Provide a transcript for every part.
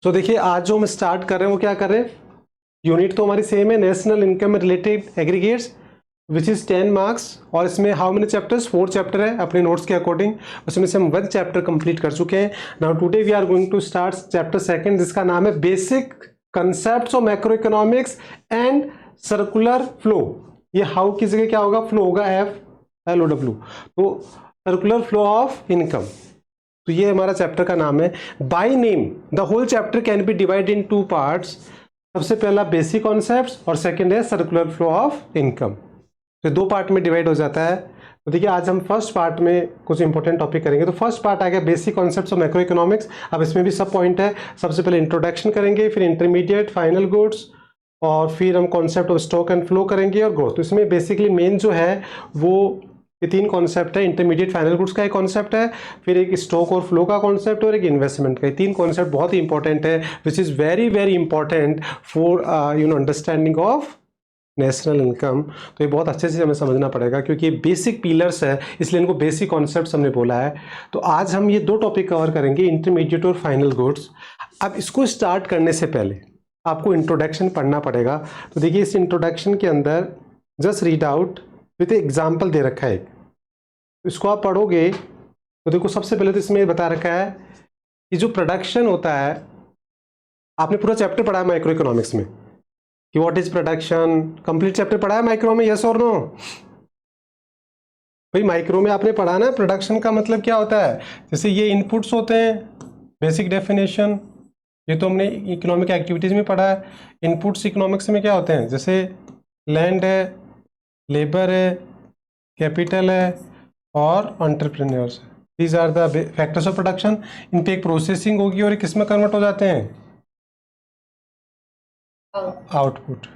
तो देखिए आज जो हम स्टार्ट कर रहे हैं वो क्या कर रहे हैं, यूनिट तो हमारी सेम है, national income related aggregates which is 10 marks. और इसमें हाउ मेनी चैप्टर्स, 4 चैप्टर है अपने नोट्स के अकॉर्डिंग। उसमें से हम 1 चैप्टर कंप्लीट कर चुके हैं। Now today we are going to start chapter 2 जिसका नाम है basic concepts of macroeconomics and circular flow. ये हाउ की जगह क्या होगा, फ्लो होगा FLOW। तो सर्कुलर फ्लो ऑफ इनकम, तो ये हमारा चैप्टर का नाम है। By name the whole chapter can be divide in 2 parts. सबसे पहला बेसिक कॉन्सेप्ट्स और सेकंड है सर्कुलर फ्लो ऑफ इनकम। तो 2 पार्ट में डिवाइड हो जाता है। तो देखिए आज हम फर्स्ट पार्ट में कुछ इंपॉर्टेंट टॉपिक करेंगे। तो फर्स्ट पार्ट आ गया basic concepts of macro economics. अब इसमें भी सब पॉइंट है। सबसे पहले इंट्रोडक्शन करेंगे, फिर इंटरमीडिएट, फाइनल गुड्स, और फिर हम concept of stock and flow करेंगे और ग्रोथ। तो इसमें बेसिकली मेन जो है वो ये 3 कॉन्सेप्ट है। इंटरमीडिएट फाइनल गुड्स का एक कॉन्सेप्ट है, फिर एक स्टॉक और फ्लो का कॉन्सेप्ट और एक इन्वेस्टमेंट का। 3 कॉन्सेप्ट बहुत ही इंपॉर्टेंट है, which is very very important for understanding of national income. तो ये बहुत अच्छे से हमें समझना पड़ेगा क्योंकि ये बेसिक पिलर्स है, इसलिए इनको बेसिक कॉन्सेप्ट्स हमने बोला है। तो आज हम ये 2 टॉपिक कवर करेंगे, इंटरमीडिएट और फाइनल गुड्स। अब इसको स्टार्ट करने से पहले आपको इंट्रोडक्शन पढ़ना पड़ेगा। तो देखिए इस इंट्रोडक्शन के अंदर just read out with example दे रखा है। इसको आप पढ़ोगे तो देखो सबसे पहले तो इसमें बता रखा है कि जो प्रोडक्शन होता है, आपने पूरा चैप्टर पढ़ा है माइक्रो इकोनॉमिक्स में कि what is production, complete chapter पढ़ा है माइक्रो में, यस और नो? भाई माइक्रो में आपने पढ़ा ना प्रोडक्शन का मतलब क्या होता है। जैसे ये इनपुट्स होते हैं, बेसिक डेफिनेशन, ये तो हमने इकोनॉमिक एक्टिविटीज में पढ़ा है। इनपुट्स इकोनॉमिक्स में क्या होते हैं, जैसे लैंड है, लेबर है, कैपिटल है और entrepreneurs. These are the factors of production. इन पे एक प्रोसेसिंग होगी और किस में कन्वर्ट हो जाते हैं, आउटपुट।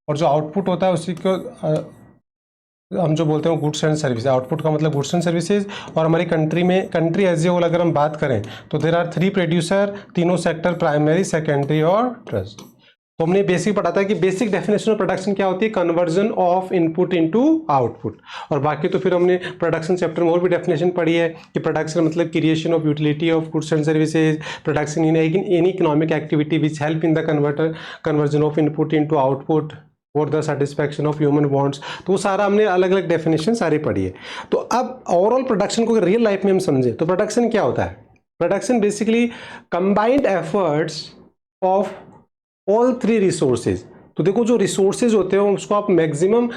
और जो आउटपुट होता है उसी को हम जो बोलते हैं गुड्स एंड सर्विस। आउटपुट का मतलब गुड्स एंड सर्विसेज। और हमारी कंट्री में, कंट्री एज ए होल अगर हम बात करें तो देर आर 3 प्रोड्यूसर, तीनों सेक्टर, प्राइमरी, सेकेंडरी और ट्रस्ट। तो हमने बेसिक पढ़ा था कि बेसिक डेफिनेशन ऑफ प्रोडक्शन क्या होती है, conversion of input into output. और बाकी तो फिर हमने प्रोडक्शन चैप्टर में और भी डेफिनेशन पढ़ी है कि प्रोडक्शन मतलब creation of utility of goods and services, production in any economic activity which help in the conversion of input into output for the satisfaction of human wants. तो वो सारा हमने अलग अलग डेफिनेशन सारी पढ़ी है। तो अब ओवरऑल प्रोडक्शन को रियल लाइफ में हम समझे तो प्रोडक्शन क्या होता है। Production basically combined efforts of all 3 resources. तो देखो जो रिसोर्सेज होते हैं उसको आप मैक्सिमम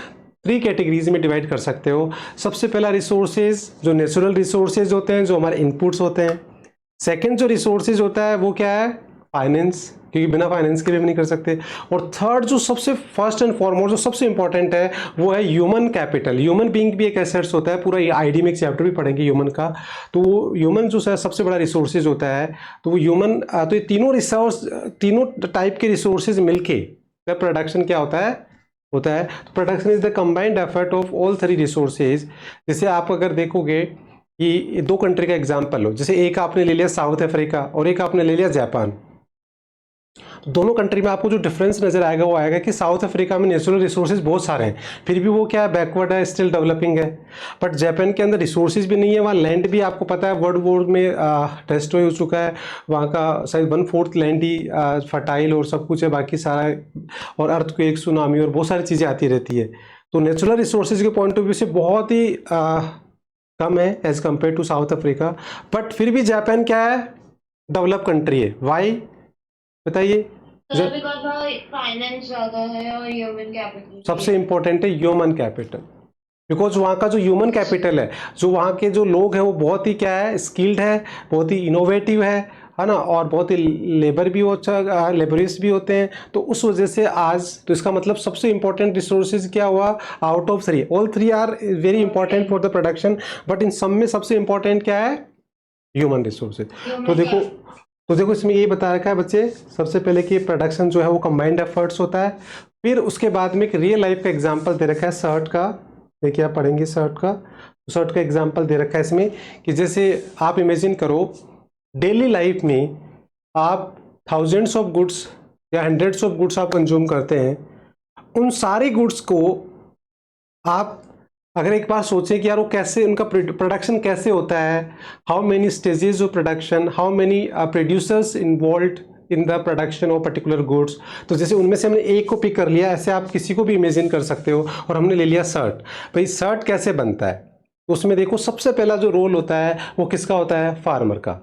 3 कैटेगरीज में डिवाइड कर सकते हो। सबसे पहला रिसोर्सेज जो नेचुरल रिसोर्सेज होते हैं, जो हमारे इनपुट्स होते हैं। सेकंड जो रिसोर्सेज होता है वो क्या है, फाइनेंस, क्योंकि बिना फाइनेंस के भी नहीं कर सकते। और थर्ड जो सबसे फर्स्ट एंड फॉरमोस्ट जो सबसे इंपॉर्टेंट है वो है ह्यूमन कैपिटल। ह्यूमन बीइंग भी एक एसेट्स होता है, पूरा ये आईडी में एक चैप्टर भी पढ़ेंगे ह्यूमन का। तो वो ह्यूमन जो है सबसे बड़ा रिसोर्सेज होता है। तो वो ह्यूमन, तो ये तीनों रिसोर्स, तीनों टाइप के रिसोर्सेज मिलके प्रोडक्शन क्या होता है तो production is the combined effort of all 3 resources. जैसे आप अगर देखोगे कि 2 कंट्री का एग्जाम्पल हो, जैसे एक आपने ले लिया साउथ अफ्रीका और एक आपने ले लिया जापान। दोनों कंट्री में आपको जो डिफरेंस नजर आएगा वो आएगा कि साउथ अफ्रीका में नेचुरल रिसोर्सेज बहुत सारे हैं, फिर भी वो क्या है, बैकवर्ड है, स्टिल डेवलपिंग है। बट जापान के अंदर रिसोर्सेज भी नहीं है, वहाँ लैंड भी आपको पता है वर्ल्ड वॉर में टेस्ट्रॉय हो चुका है। वहाँ का शायद 1/4 लैंड ही फर्टाइल और सब कुछ है, बाकी सारा और अर्थक्वेक, सुनामी और बहुत सारी चीज़ें आती रहती है। तो नेचुरल रिसोर्सेज के पॉइंट ऑफ व्यू से बहुत ही कम है as compare to South Africa. But फिर भी जापान क्या है, डेवलप कंट्री है। वाई बताइए? फाइनेंस ज्यादा है और ह्यूमन कैपिटल सबसे इंपॉर्टेंट है ह्यूमन कैपिटल, बिकॉज वहाँ का जो ह्यूमन कैपिटल है, जो वहाँ के जो लोग हैं वो बहुत ही क्या है, स्किल्ड है, बहुत ही इनोवेटिव है ना, और बहुत ही लेबर भी अच्छा, लेबरिस्ट भी होते हैं। तो उस वजह से आज तो इसका मतलब सबसे इंपॉर्टेंट रिसोर्सेज क्या हुआ, out of 3 all 3 are very important for the production, but इन सब में सबसे इंपॉर्टेंट क्या है, ह्यूमन रिसोर्सेज। तो देखो इसमें ये बता रखा है बच्चे, सबसे पहले कि प्रोडक्शन जो है वो कंबाइंड एफर्ट्स होता है। फिर उसके बाद में एक रियल लाइफ का एग्जांपल दे रखा है शर्ट का। देखिए आप पढ़ेंगे शर्ट का एग्जांपल दे रखा है इसमें कि जैसे आप इमेजिन करो डेली लाइफ में आप थाउजेंड्स ऑफ गुड्स या हंड्रेड्स ऑफ गुड्स आप कंज्यूम करते हैं। उन सारी गुड्स को आप अगर एक बार सोचें कि यार वो कैसे, उनका प्रोडक्शन कैसे होता है, how many stages of production, how many producers involve in the production of particular goods. तो जैसे उनमें से हमने एक को पिक कर लिया, ऐसे आप किसी को भी इमेजिन कर सकते हो। और हमने ले लिया शर्ट। भाई शर्ट कैसे बनता है, तो उसमें देखो सबसे पहला जो रोल होता है वो किसका होता है, फार्मर का।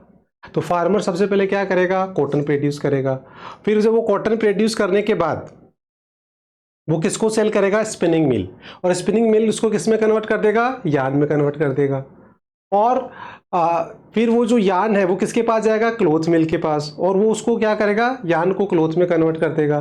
तो फार्मर सबसे पहले क्या करेगा, कॉटन प्रोड्यूस करेगा। फिर जब वो कॉटन प्रोड्यूस करने के बाद वो किसको सेल करेगा, स्पिनिंग मिल। और स्पिनिंग मिल उसको किस में कन्वर्ट कर देगा, यार्न में कन्वर्ट कर देगा। और फिर वो जो यार्न है वो किसके पास जाएगा, क्लोथ मिल के पास, और वो उसको क्या करेगा, यार्न को क्लोथ में कन्वर्ट कर देगा।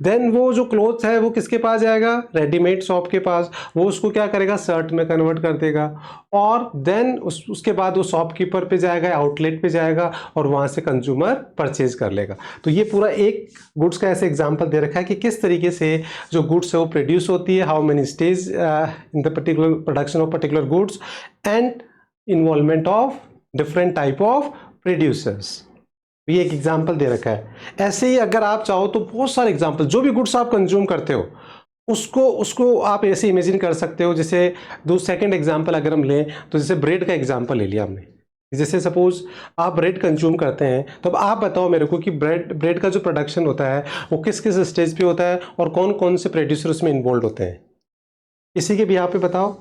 देन वो जो क्लोथ है वो किसके पास जाएगा, रेडीमेड शॉप के पास, वो उसको क्या करेगा, शर्ट में कन्वर्ट कर देगा। और देन उसके बाद वो शॉपकीपर पे जाएगा, आउटलेट पे जाएगा, और वहाँ से कंज्यूमर परचेज कर लेगा। तो ये पूरा एक गुड्स का ऐसे एग्जाम्पल दे रखा है कि किस तरीके से जो गुड्स है वो प्रोड्यूस होती है, how many stage in the particular production of particular goods, and involvement of different type of producers. ये एक एग्जाम्पल दे रखा है। ऐसे ही अगर आप चाहो तो बहुत सारे एग्जाम्पल, जो भी गुड्स आप कंज्यूम करते हो उसको आप ऐसे इमेजिन कर सकते हो। जैसे दो सेकंड एग्जाम्पल अगर हम लें तो जैसे ब्रेड का एग्जाम्पल ले लिया हमने। जैसे सपोज आप ब्रेड कंज्यूम करते हैं, तो अब आप बताओ मेरे को कि ब्रेड का जो प्रोडक्शन होता है वो किस किस स्टेज पे होता है और कौन कौन से प्रोड्यूसर उसमें इन्वॉल्व होते हैं, इसी के भी यहाँ पे बताओ।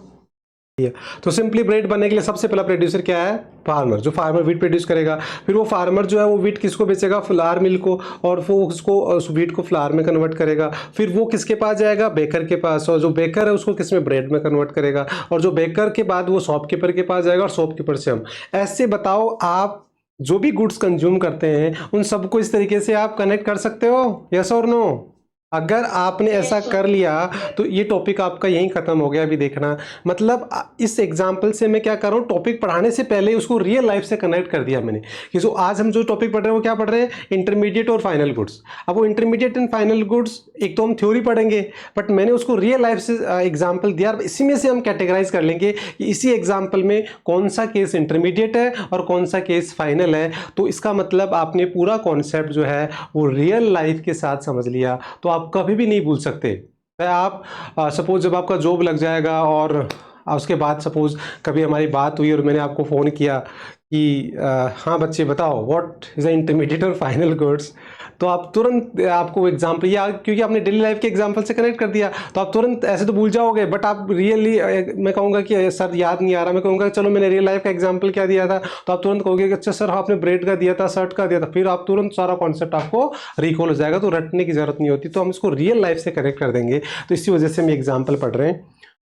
तो सिंपली ब्रेड बनने के लिए सबसे पहला प्रोड्यूसर क्या है, फार्मर। जो फार्मर व्हीट प्रोड्यूस करेगा, फिर वो फार्मर जो है वो व्हीट किसको बेचेगा, फ्लावर मिल को, और वो उसको उस व्हीट को फ्लावर में कन्वर्ट करेगा। फिर वो किसके पास जाएगा, बेकर के पास, और जो बेकर है उसको किस में, ब्रेड में कन्वर्ट करेगा। और जो बेकर के बाद वो शॉपकीपर के पास जाएगा, और शॉपकीपर से हम ऐसे बताओ आप जो भी गुड्स कंज्यूम करते हैं उन सबको इस तरीके से आप कनेक्ट कर सकते हो, यस और नो। अगर आपने ऐसा कर लिया तो ये टॉपिक आपका यहीं खत्म हो गया। अभी देखना, मतलब इस एग्जाम्पल से मैं क्या कर रहा हूँ, टॉपिक पढ़ाने से पहले उसको रियल लाइफ से कनेक्ट कर दिया मैंने कि जो आज हम जो टॉपिक पढ़ रहे हैं वो क्या पढ़ रहे हैं, इंटरमीडिएट और फाइनल गुड्स। अब वो इंटरमीडिएट एंड फाइनल गुड्स एक तो हम थ्योरी पढ़ेंगे, बट मैंने उसको रियल लाइफ से एग्जाम्पल दिया। इसी में से हम कैटेगराइज कर लेंगे कि इसी एग्जाम्पल में कौन सा केस इंटरमीडिएट है और कौन सा केस फाइनल है। तो इसका मतलब आपने पूरा कॉन्सेप्ट जो है वो रियल लाइफ के साथ समझ लिया, तो आप कभी भी नहीं भूल सकते। आप सपोज जब आपका जॉब लग जाएगा और उसके बाद सपोज कभी हमारी बात हुई और मैंने आपको फ़ोन किया कि हाँ बच्चे बताओ व्हाट इज़ द इंटरमीडिएट और फाइनल गुड्स, तो आप तुरंत आपको एग्जाम्पल या क्योंकि आपने डेली लाइफ के एग्जाम्पल से कनेक्ट कर दिया तो आप तुरंत ऐसे तो भूल जाओगे। बट आप रियली, मैं कहूँगा कि सर याद नहीं आ रहा, मैं कहूँगा चलो मैंने रियल लाइफ का एग्जाम्पल क्या दिया था, तो आप तुरंत कहोगे कि अच्छा सर आपने ब्रेड का दिया था, शर्ट का दिया था, फिर आप तुरंत सारा कॉन्सेप्ट आपको रिकॉल हो जाएगा। तो रटने की जरूरत नहीं होती, तो हम इसको रियल लाइफ से कनेक्ट कर देंगे। तो इसी वजह से हम एग्जाम्पल पढ़ रहे हैं।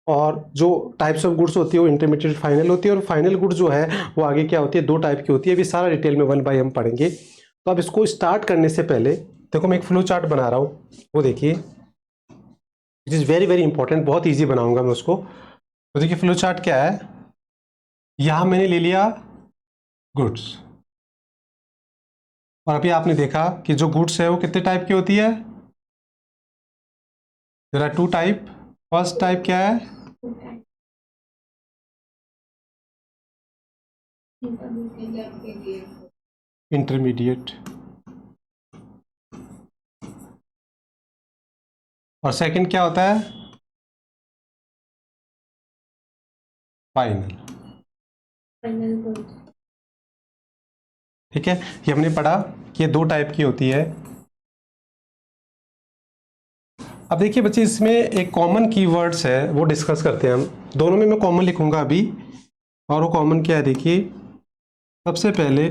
और जो टाइप्स ऑफ गुड्स होती है वो इंटरमीडिएट फाइनल होती है, और फाइनल गुड्स जो है वो आगे क्या होती है, दो टाइप की होती है। अभी सारा डिटेल में 1 बाय हम पढ़ेंगे। तो अब इसको स्टार्ट करने से पहले देखो मैं एक फ्लो चार्ट बना रहा हूँ, वो देखिए, it is very very important, बहुत ईजी बनाऊंगा मैं उसको। तो देखिए फ्लो चार्ट क्या है, यहाँ मैंने ले लिया गुड्स, और अभी आपने देखा कि जो गुड्स है वो कितने टाइप की होती है, there are 2 type. First type क्या है, इंटरमीडिएट, और सेकंड क्या होता है, फाइनल। ठीक है, ये हमने पढ़ा कि ये 2 टाइप की होती है। अब देखिए बच्चे, इसमें एक कॉमन कीवर्ड्स है वो डिस्कस करते हैं हम। दोनों में मैं कॉमन लिखूंगा अभी, और वो कॉमन क्या है देखिए, सबसे पहले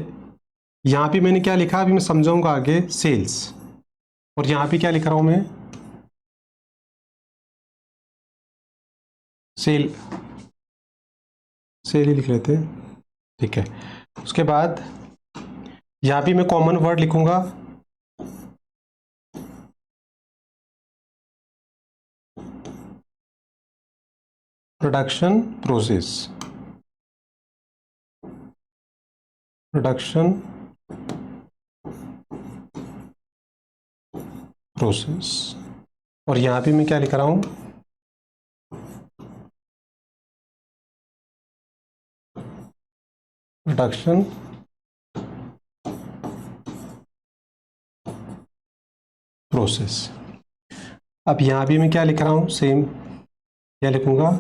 यहाँ पे मैंने क्या लिखा अभी मैं समझाऊंगा आगे, सेल्स। और यहाँ पे क्या लिख रहा हूँ मैं, सेल, सेल ही लिख लेते हैं, ठीक है। उसके बाद यहाँ भी मैं कॉमन वर्ड लिखूंगा, प्रोडक्शन प्रोसेस, प्रोडक्शन प्रोसेस। और यहाँ भी मैं क्या लिख रहा हूँ, प्रोडक्शन प्रोसेस। अब यहाँ भी मैं क्या लिख रहा हूँ, सेम क्या लिखूंगा,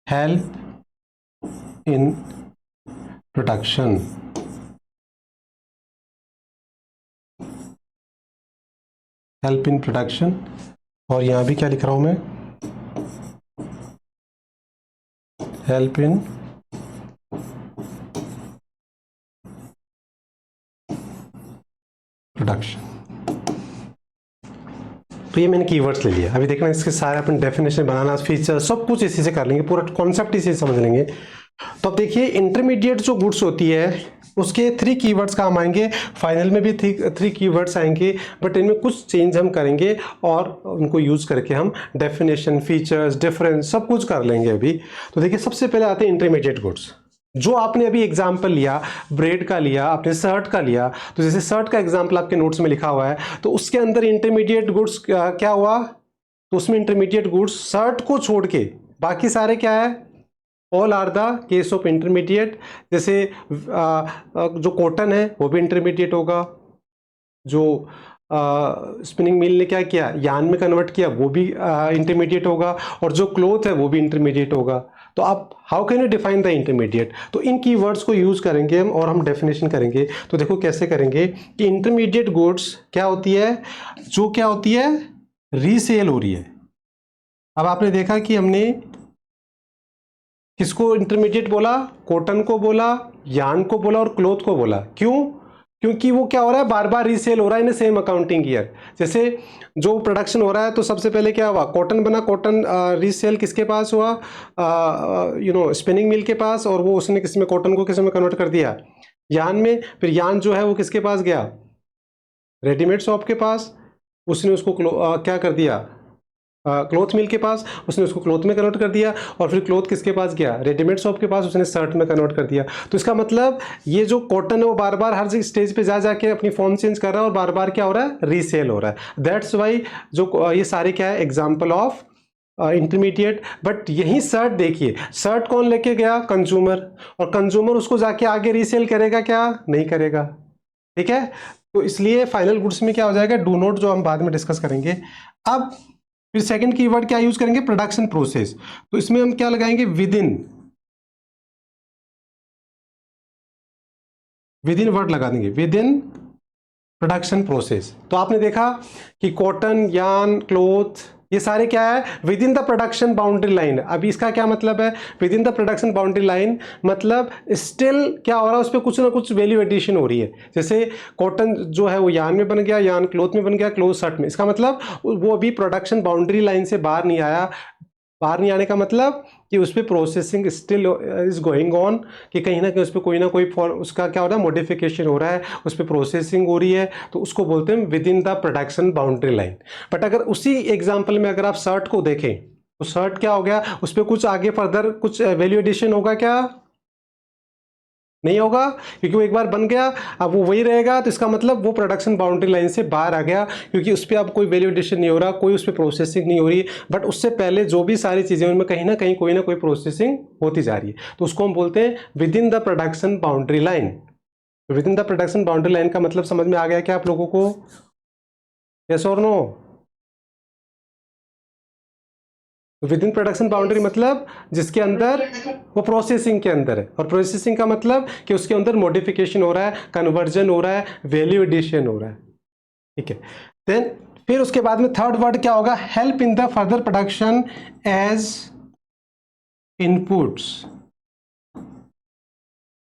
help in production help in production, और यहाँ भी क्या लिख रहा हूँ मैं, हेल्प इन प्रोडक्शन। तो ये मैंने कीवर्ड्स ले लिया। अभी देखना इसके सारे अपन डेफिनेशन बनाना, फीचर सब कुछ इसी से कर लेंगे, पूरा कॉन्सेप्ट इसी से समझ लेंगे। तो अब देखिए इंटरमीडिएट जो गुड्स होती है उसके 3 कीवर्ड्स काम आएंगे, फाइनल में भी 3 कीवर्ड्स आएंगे, बट इनमें कुछ चेंज हम करेंगे और उनको यूज करके हम डेफिनेशन, फीचर्स, डिफरेंस सब कुछ कर लेंगे अभी। तो देखिए सबसे पहले आते हैं इंटरमीडिएट गुड्स। जो आपने अभी एग्जाम्पल लिया, ब्रेड का लिया, आपने शर्ट का लिया, तो जैसे शर्ट का एग्जाम्पल आपके नोट्स में लिखा हुआ है, तो उसके अंदर इंटरमीडिएट गुड्स क्या हुआ, तो उसमें इंटरमीडिएट गुड्स शर्ट को छोड़ के बाकी सारे क्या है, all are the case of intermediate. जैसे जो कॉटन है वो भी इंटरमीडिएट होगा, जो स्पिनिंग मिल ने क्या किया, यार्न में कन्वर्ट किया, वो भी इंटरमीडिएट होगा, और जो क्लोथ है वो भी इंटरमीडिएट होगा। तो आप how can you define the intermediate, तो इन कीवर्ड्स को यूज करेंगे हम और हम डेफिनेशन करेंगे। तो देखो कैसे करेंगे कि इंटरमीडिएट गुड्स क्या होती है, जो क्या होती है, रीसेल हो रही है। अब आपने देखा कि हमने किसको इंटरमीडिएट बोला, कॉटन को बोला, यार्न को बोला और क्लोथ को बोला। क्यों, क्योंकि वो क्या हो रहा है, बार बार रीसेल हो रहा है इन सेम अकाउंटिंग ईयर। जैसे जो प्रोडक्शन हो रहा है तो सबसे पहले क्या हुआ, कॉटन बना, कॉटन रीसेल किसके पास हुआ, स्पिनिंग मिल के पास, और वो उसने किस में, कॉटन को किस में कन्वर्ट कर दिया, यार्न में। फिर यार्न जो है वो किसके पास गया, रेडीमेड शॉप के पास, उसने उसको क्या कर दिया, क्लोथ मिल के पास, उसने उसको क्लोथ में कन्वर्ट कर दिया, और फिर क्लोथ किसके पास गया, रेडीमेड शॉप के पास, उसने शर्ट में कन्वर्ट कर दिया। तो इसका मतलब ये जो कॉटन है वो बार बार हर स्टेज पे जा जाके अपनी फॉर्म चेंज कर रहा है और बार बार क्या हो रहा है, रीसेल हो रहा है। दैट्स वाई जो ये सारे क्या है, एग्जाम्पल ऑफ इंटरमीडिएट। बट यही शर्ट देखिए, शर्ट कौन लेके गया, कंज्यूमर, और कंज्यूमर उसको जाके आगे रीसेल करेगा क्या, नहीं करेगा। ठीक है, तो इसलिए फाइनल गुड्स में क्या हो जाएगा, डू नॉट, जो हम बाद में डिस्कस करेंगे। अब फिर सेकंड कीवर्ड क्या यूज करेंगे, प्रोडक्शन प्रोसेस। तो इसमें हम क्या लगाएंगे, विद इन वर्ड लगा देंगे, विद इन प्रोडक्शन प्रोसेस। तो आपने देखा कि कॉटन, यार्न, क्लोथ, ये सारे क्या है, with in the production boundary line. अभी इसका क्या मतलब है, with in the production boundary line मतलब स्टिल क्या हो रहा है, उस पर कुछ ना कुछ वैल्यू एडिशन हो रही है। जैसे कॉटन जो है वो यार्न में बन गया, यार्न क्लोथ में बन गया, क्लोथ शर्ट में। इसका मतलब वो अभी प्रोडक्शन बाउंड्री लाइन से बाहर नहीं आया। बाहर नहीं आने का मतलब कि उस पर processing still is going on, कि कहीं ना कहीं उस पर कोई ना कोई उसका क्या हो रहा है, मॉडिफिकेशन हो रहा है, उस पर प्रोसेसिंग हो रही है, तो उसको बोलते हैं with in the production boundary line. But अगर उसी एग्जांपल में अगर आप शर्ट को देखें तो शर्ट क्या हो गया, उस पर कुछ आगे फर्दर कुछ वैल्यू एडिशन होगा क्या, नहीं होगा, क्योंकि वो एक बार बन गया, अब वो वही रहेगा। तो इसका मतलब वो प्रोडक्शन बाउंड्री लाइन से बाहर आ गया, क्योंकि उस पर अब कोई वैल्यू एडिशन नहीं हो रहा, कोई उस पर प्रोसेसिंग नहीं हो रही। बट उससे पहले जो भी सारी चीज़ें उनमें कहीं ना कहीं कोई ना कोई प्रोसेसिंग होती जा रही है, तो उसको हम बोलते हैं with in the production boundary line. With in the production boundary line का मतलब समझ में आ गया क्या आप लोगों को, यस और no. Within production boundary मतलब जिसके अंदर वो प्रोसेसिंग के अंदर है, और प्रोसेसिंग का मतलब कि उसके अंदर मॉडिफिकेशन हो रहा है, कन्वर्जन हो रहा है, वैल्यू एडिशन हो रहा है। ठीक है, देन फिर उसके बाद में थर्ड वर्ड क्या होगा, help in the further production as inputs,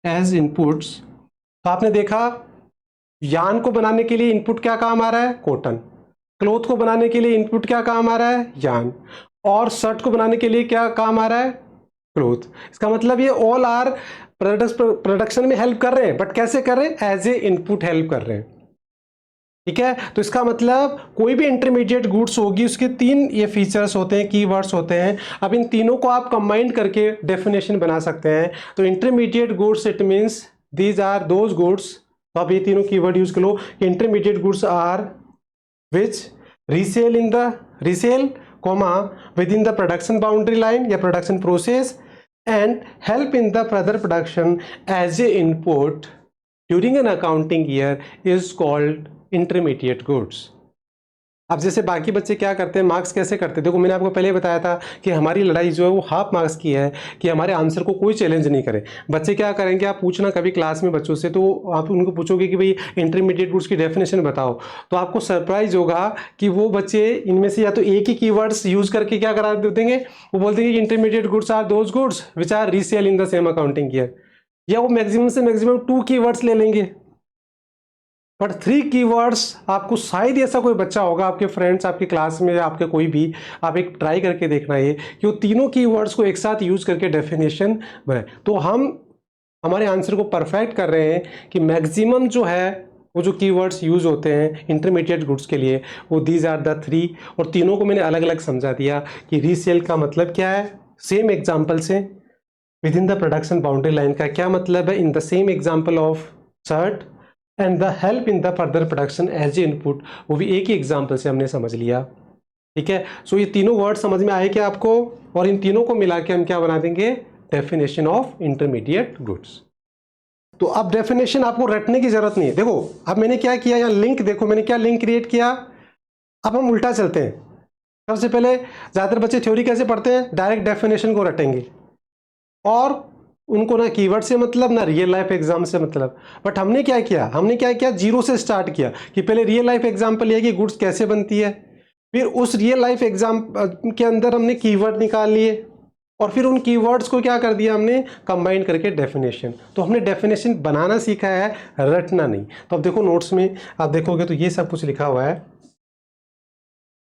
as inputs. तो आपने देखा यार्न को बनाने के लिए इनपुट क्या काम आ रहा है, कॉटन। क्लोथ को बनाने के लिए इनपुट क्या काम आ रहा है, यार्न। और शर्ट को बनाने के लिए क्या काम आ रहा है, क्लोथ। इसका मतलब ये ऑल आर प्रोडक्शन में हेल्प कर रहे हैं, बट कैसे कर रहे हैं, एज ए इनपुट हेल्प कर रहे हैं। ठीक है, तो इसका मतलब कोई भी इंटरमीडिएट गुड्स होगी उसके 3 ये फीचर्स होते हैं, कीवर्ड्स होते हैं। अब इन तीनों को आप कंबाइन करके डेफिनेशन बना सकते हैं। तो intermediate goods it means these are those goods, तो आप ये तीनों कीवर्ड यूज कर लो। Intermediate goods are which resale in the resale comma within the production boundary line या production process and help in the further production as a input during an accounting year is called intermediate goods. अब जैसे बाकी बच्चे क्या करते हैं, marks कैसे करते हैं, देखो मैंने आपको पहले बताया था कि हमारी लड़ाई जो है वो हाफ मार्क्स की है, कि हमारे आंसर को कोई चैलेंज नहीं करे। बच्चे क्या करेंगे, आप पूछना कभी क्लास में बच्चों से, तो आप उनको पूछोगे कि भाई इंटरमीडिएट गुड्स की डेफिनेशन बताओ, तो आपको सरप्राइज होगा कि वो बच्चे इनमें से या तो एक ही कीवर्ड्स यूज करके क्या करा देंगे, वो बोल देंगे कि intermediate goods are those goods which are resale in the same accounting year, या वो मैक्सिमम से मैक्सिमम 2 कीवर्ड्स ले लेंगे। बट 3 कीवर्ड्स आपको, शायद ऐसा कोई बच्चा होगा आपके फ्रेंड्स, आपकी क्लास में, आपके कोई भी, आप एक ट्राई करके देखना ये कि वो तीनों कीवर्ड्स को एक साथ यूज करके डेफिनेशन बनाए। तो हम हमारे आंसर को परफेक्ट कर रहे हैं कि मैक्सिमम जो है वो जो कीवर्ड्स यूज होते हैं इंटरमीडिएट गुड्स के लिए वो दीज आर द 3, और तीनों को मैंने अलग अलग समझा दिया कि रीसेल का मतलब क्या है, सेम एग्जाम्पल से within the production boundary line का क्या मतलब है, in the same example of shirt and the help in the further production as a input, वो भी एक ही एग्जाम्पल से हमने समझ लिया। ठीक है, सो ये तीनों वर्ड समझ में आए क्या आपको, और इन तीनों को मिला के हम क्या बना देंगे, डेफिनेशन ऑफ इंटरमीडिएट गुड्स। तो अब डेफिनेशन आपको रटने की जरूरत नहीं है। देखो अब मैंने क्या किया, यहाँ लिंक देखो, मैंने क्या लिंक क्रिएट किया। अब हम उल्टा चलते हैं। सबसे पहले ज़्यादातर बच्चे थ्योरी कैसे पढ़ते हैं, डायरेक्ट डेफिनेशन को रटेंगे, और उनको ना कीवर्ड से मतलब ना रियल लाइफ एग्जाम से मतलब। बट हमने क्या किया, जीरो से स्टार्ट किया कि पहले रियल लाइफ एग्जाम्पल ये कि गुड्स कैसे बनती है, फिर उस रियल लाइफ एग्जाम के अंदर हमने कीवर्ड निकाल लिए, और फिर उन कीवर्ड्स को क्या कर दिया हमने, कंबाइन करके डेफिनेशन। तो हमने डेफिनेशन बनाना सीखा है, रटना नहीं। तो अब देखो नोट्स में आप देखोगे तो ये सब कुछ लिखा हुआ है।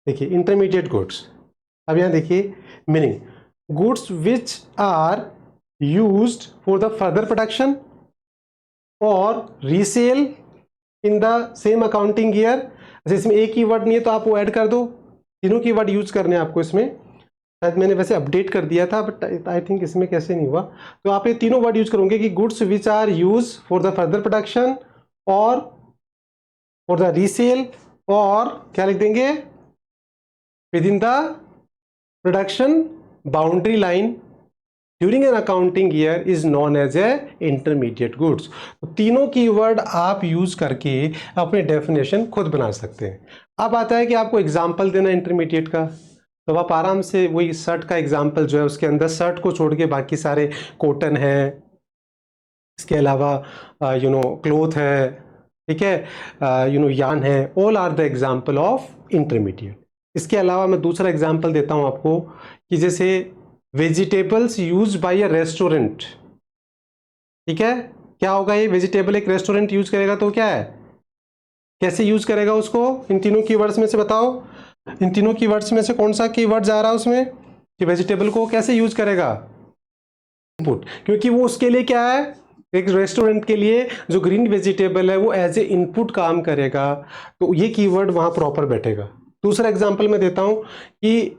देखिए इंटरमीडिएट गुड्स, अब यहाँ देखिए meaning, goods which are used for the further production or resale in the same accounting year। जैसे इसमें एक ही वर्ड नहीं है तो आप वो ऐड कर दो, तीनों की वर्ड यूज करने हैं आपको इसमें। शायद मैंने वैसे अपडेट कर दिया था बट आई थिंक इसमें कैसे नहीं हुआ। तो आप ये तीनों वर्ड यूज करोगे कि goods which are use for the further production और फॉर द रीसेल, और क्या लिख देंगे, within the production boundary line during an accounting year is known as a intermediate goods. तो तीनों कीवर्ड आप यूज करके अपने डेफिनेशन खुद बना सकते हैं। अब आता है कि आपको एग्जाम्पल देना इंटरमीडिएट का, तो आप आराम से वही शर्ट का एग्जाम्पल जो है उसके अंदर शर्ट को छोड़ के बाकी सारे कॉटन है, इसके अलावा क्लोथ है, ठीक है, यान है, all are the example of intermediate. इसके अलावा मैं दूसरा एग्जाम्पल देता हूं आपको कि जैसे vegetables use by a restaurant. ठीक है, क्या होगा, ये वेजिटेबल एक रेस्टोरेंट यूज करेगा तो क्या है, कैसे यूज करेगा उसको, इन तीनों कीवर्ड्स में से बताओ, इन तीनों कीवर्ड्स में से कौन सा कीवर्ड आ रहा है उसमें कि वेजिटेबल को कैसे यूज करेगा, इनपुट। क्योंकि वो उसके लिए क्या है, एक रेस्टोरेंट के लिए जो ग्रीन वेजिटेबल है वो एज ए इनपुट काम करेगा, तो ये कीवर्ड वहां प्रॉपर बैठेगा। दूसरा एग्जाम्पल मैं देता हूं कि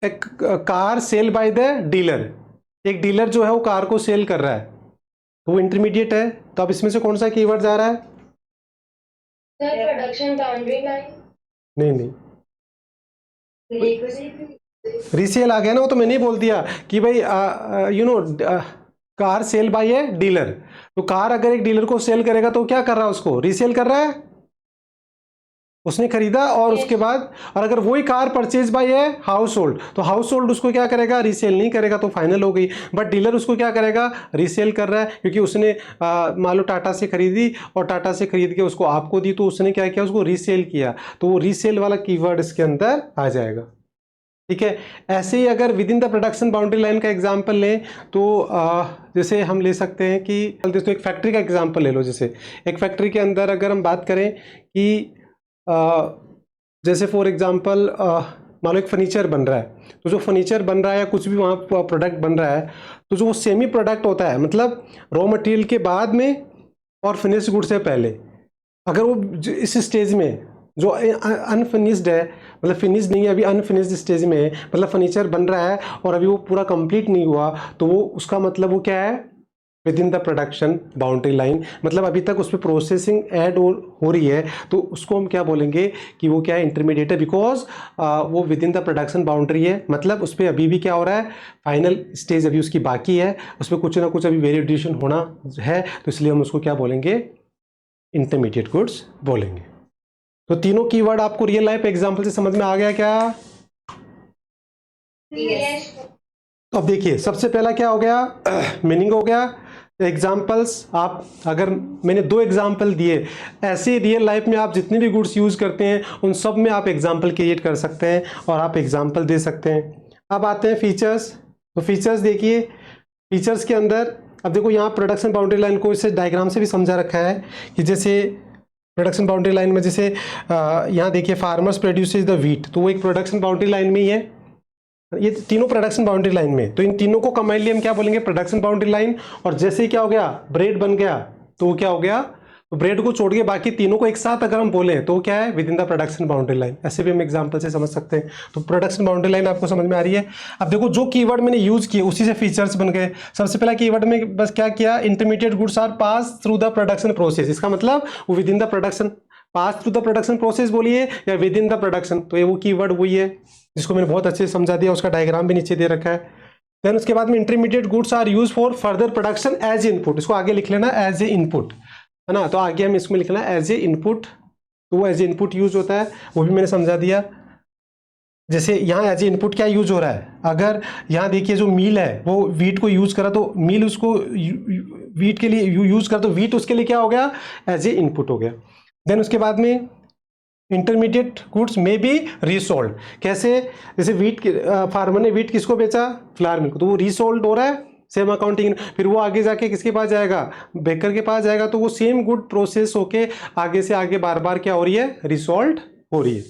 एक car sale by the dealer, एक डीलर जो है वो कार को सेल कर रहा है तो वो इंटरमीडिएट है। तो अब इसमें से कौन सा कीवर्ड आ रहा है, सर प्रोडक्शन बाउंड्री लाइन, नहीं रीसेल आ गया ना, वो तो मैंने ही बोल दिया कि भाई car sale by a dealer. तो कार अगर एक डीलर को सेल करेगा तो क्या कर रहा है, उसको रीसेल कर रहा है, उसने खरीदा और उसके बाद, और अगर वही car purchase by a household तो हाउस होल्ड उसको क्या करेगा, रीसेल नहीं करेगा, तो फाइनल हो गई। बट डीलर उसको क्या करेगा, रीसेल कर रहा है, क्योंकि उसने मान लो टाटा से खरीदी और टाटा से खरीद के उसको आपको दी, तो उसने क्या किया, उसको रीसेल किया, तो वो रीसेल वाला कीवर्ड इसके अंदर आ जाएगा। ठीक है, ऐसे ही अगर with in the production boundary line का एग्जांपल लें तो जैसे हम ले सकते हैं कि दोस्तों एक फैक्ट्री का एग्जांपल ले लो। जैसे एक फैक्ट्री के अंदर अगर हम बात करें कि जैसे फॉर एग्जांपल मान लो एक फर्नीचर बन रहा है, तो जो फर्नीचर बन रहा है या कुछ भी वहाँ प्रोडक्ट बन रहा है, तो जो वो सेमी प्रोडक्ट होता है, मतलब रॉ मटेरियल के बाद में और फिनिश गुड से पहले, अगर वो इस स्टेज में जो अनफिनिश्ड है, मतलब फिनिश नहीं है अभी, अनफिनिश्ड स्टेज में है, मतलब फर्नीचर बन रहा है और अभी वो पूरा कंप्लीट नहीं हुआ, तो वो उसका मतलब वो क्या है, with in the production boundary line, मतलब अभी तक उस पर प्रोसेसिंग ऐड हो रही है, तो उसको हम क्या बोलेंगे कि वो क्या है, इंटरमीडिएट है, बिकॉज वो within the production boundary है, मतलब उस पर अभी भी क्या हो रहा है, फाइनल स्टेज अभी उसकी बाकी है, उस पर कुछ ना कुछ अभी वेरिएशन होना है, तो इसलिए हम उसको क्या बोलेंगे, इंटरमीडिएट गुड्स बोलेंगे। तो तीनों कीवर्ड आपको रियल लाइफ एग्जांपल से समझ में आ गया क्या? Yes. तो अब देखिए सबसे पहला क्या हो गया, मीनिंग हो गया। एग्जाम्पल्स, आप अगर मैंने 2 एग्जाम्पल दिए, ऐसे रियल लाइफ में आप जितने भी गुड्स यूज़ करते हैं उन सब में आप एग्जाम्पल क्रिएट कर सकते हैं और आप एग्जाम्पल दे सकते हैं। अब आते हैं फीचर्स। तो फीचर्स देखिए, फीचर्स के अंदर अब देखो यहाँ प्रोडक्शन बाउंड्री लाइन को इसे डायग्राम से भी समझा रखा है कि जैसे प्रोडक्शन बाउंड्री लाइन में जैसे यहाँ देखिए फार्मर्स प्रोड्यूसेस द व्हीट, तो वो एक प्रोडक्शन बाउंड्री लाइन में ही है। ये तीनों प्रोडक्शन बाउंड्री लाइन में, तो इन तीनों को कंबाइनली हम क्या बोलेंगे, प्रोडक्शन बाउंड्री लाइन। और जैसे ही क्या हो गया, ब्रेड बन गया, तो वो क्या हो गया, तो ब्रेड को छोड़ के बाकी तीनों को एक साथ अगर हम बोले तो क्या है, with in the production boundary line. ऐसे भी हम एग्जांपल से समझ सकते हैं। तो प्रोडक्शन बाउंड्री लाइन आपको समझ में आ रही है। अब देखो जो कीवर्ड मैंने यूज किए उसी से फीचर्स बन गए। सबसे पहला कीवर्ड में बस क्या किया, intermediate goods are pass through the production process. इसका मतलब वो within the production, pass through the production process बोलिए या विद इन द प्रोडक्शन, तो ये वो कीवर्ड वही है जिसको मैंने बहुत अच्छे से समझा दिया। उसका डायग्राम भी नीचे दे रखा है। देन उसके बाद में intermediate goods are use for further production as input, इसको आगे लिख लेना एज ए इनपुट, है ना। तो आगे हम इसमें लिखना एज ए इनपुट, तो वो एज ए इनपुट यूज होता है, वो भी मैंने समझा दिया। जैसे यहाँ एज ए इनपुट क्या यूज हो रहा है, अगर यहाँ देखिए जो मील है वो वीट को यूज करा तो मील उसको वीट के लिए यूज करा तो वीट उसके लिए क्या हो गया, एज ए इनपुट हो गया। देन उसके बाद में इंटरमीडिएट गुड्स में बी रीसोल्ड, कैसे, जैसे वीट फार्मर ने वीट किसको बेचा, फ्लावर मिल को, तो वो रीसोल्ड हो रहा है, सेम अकाउंटिंग। फिर वो आगे जाके किसके पास जाएगा, बेकर के पास जाएगा, तो वो सेम गुड प्रोसेस होके आगे से आगे बार बार क्या हो रही है, रिसोल्ड हो रही है।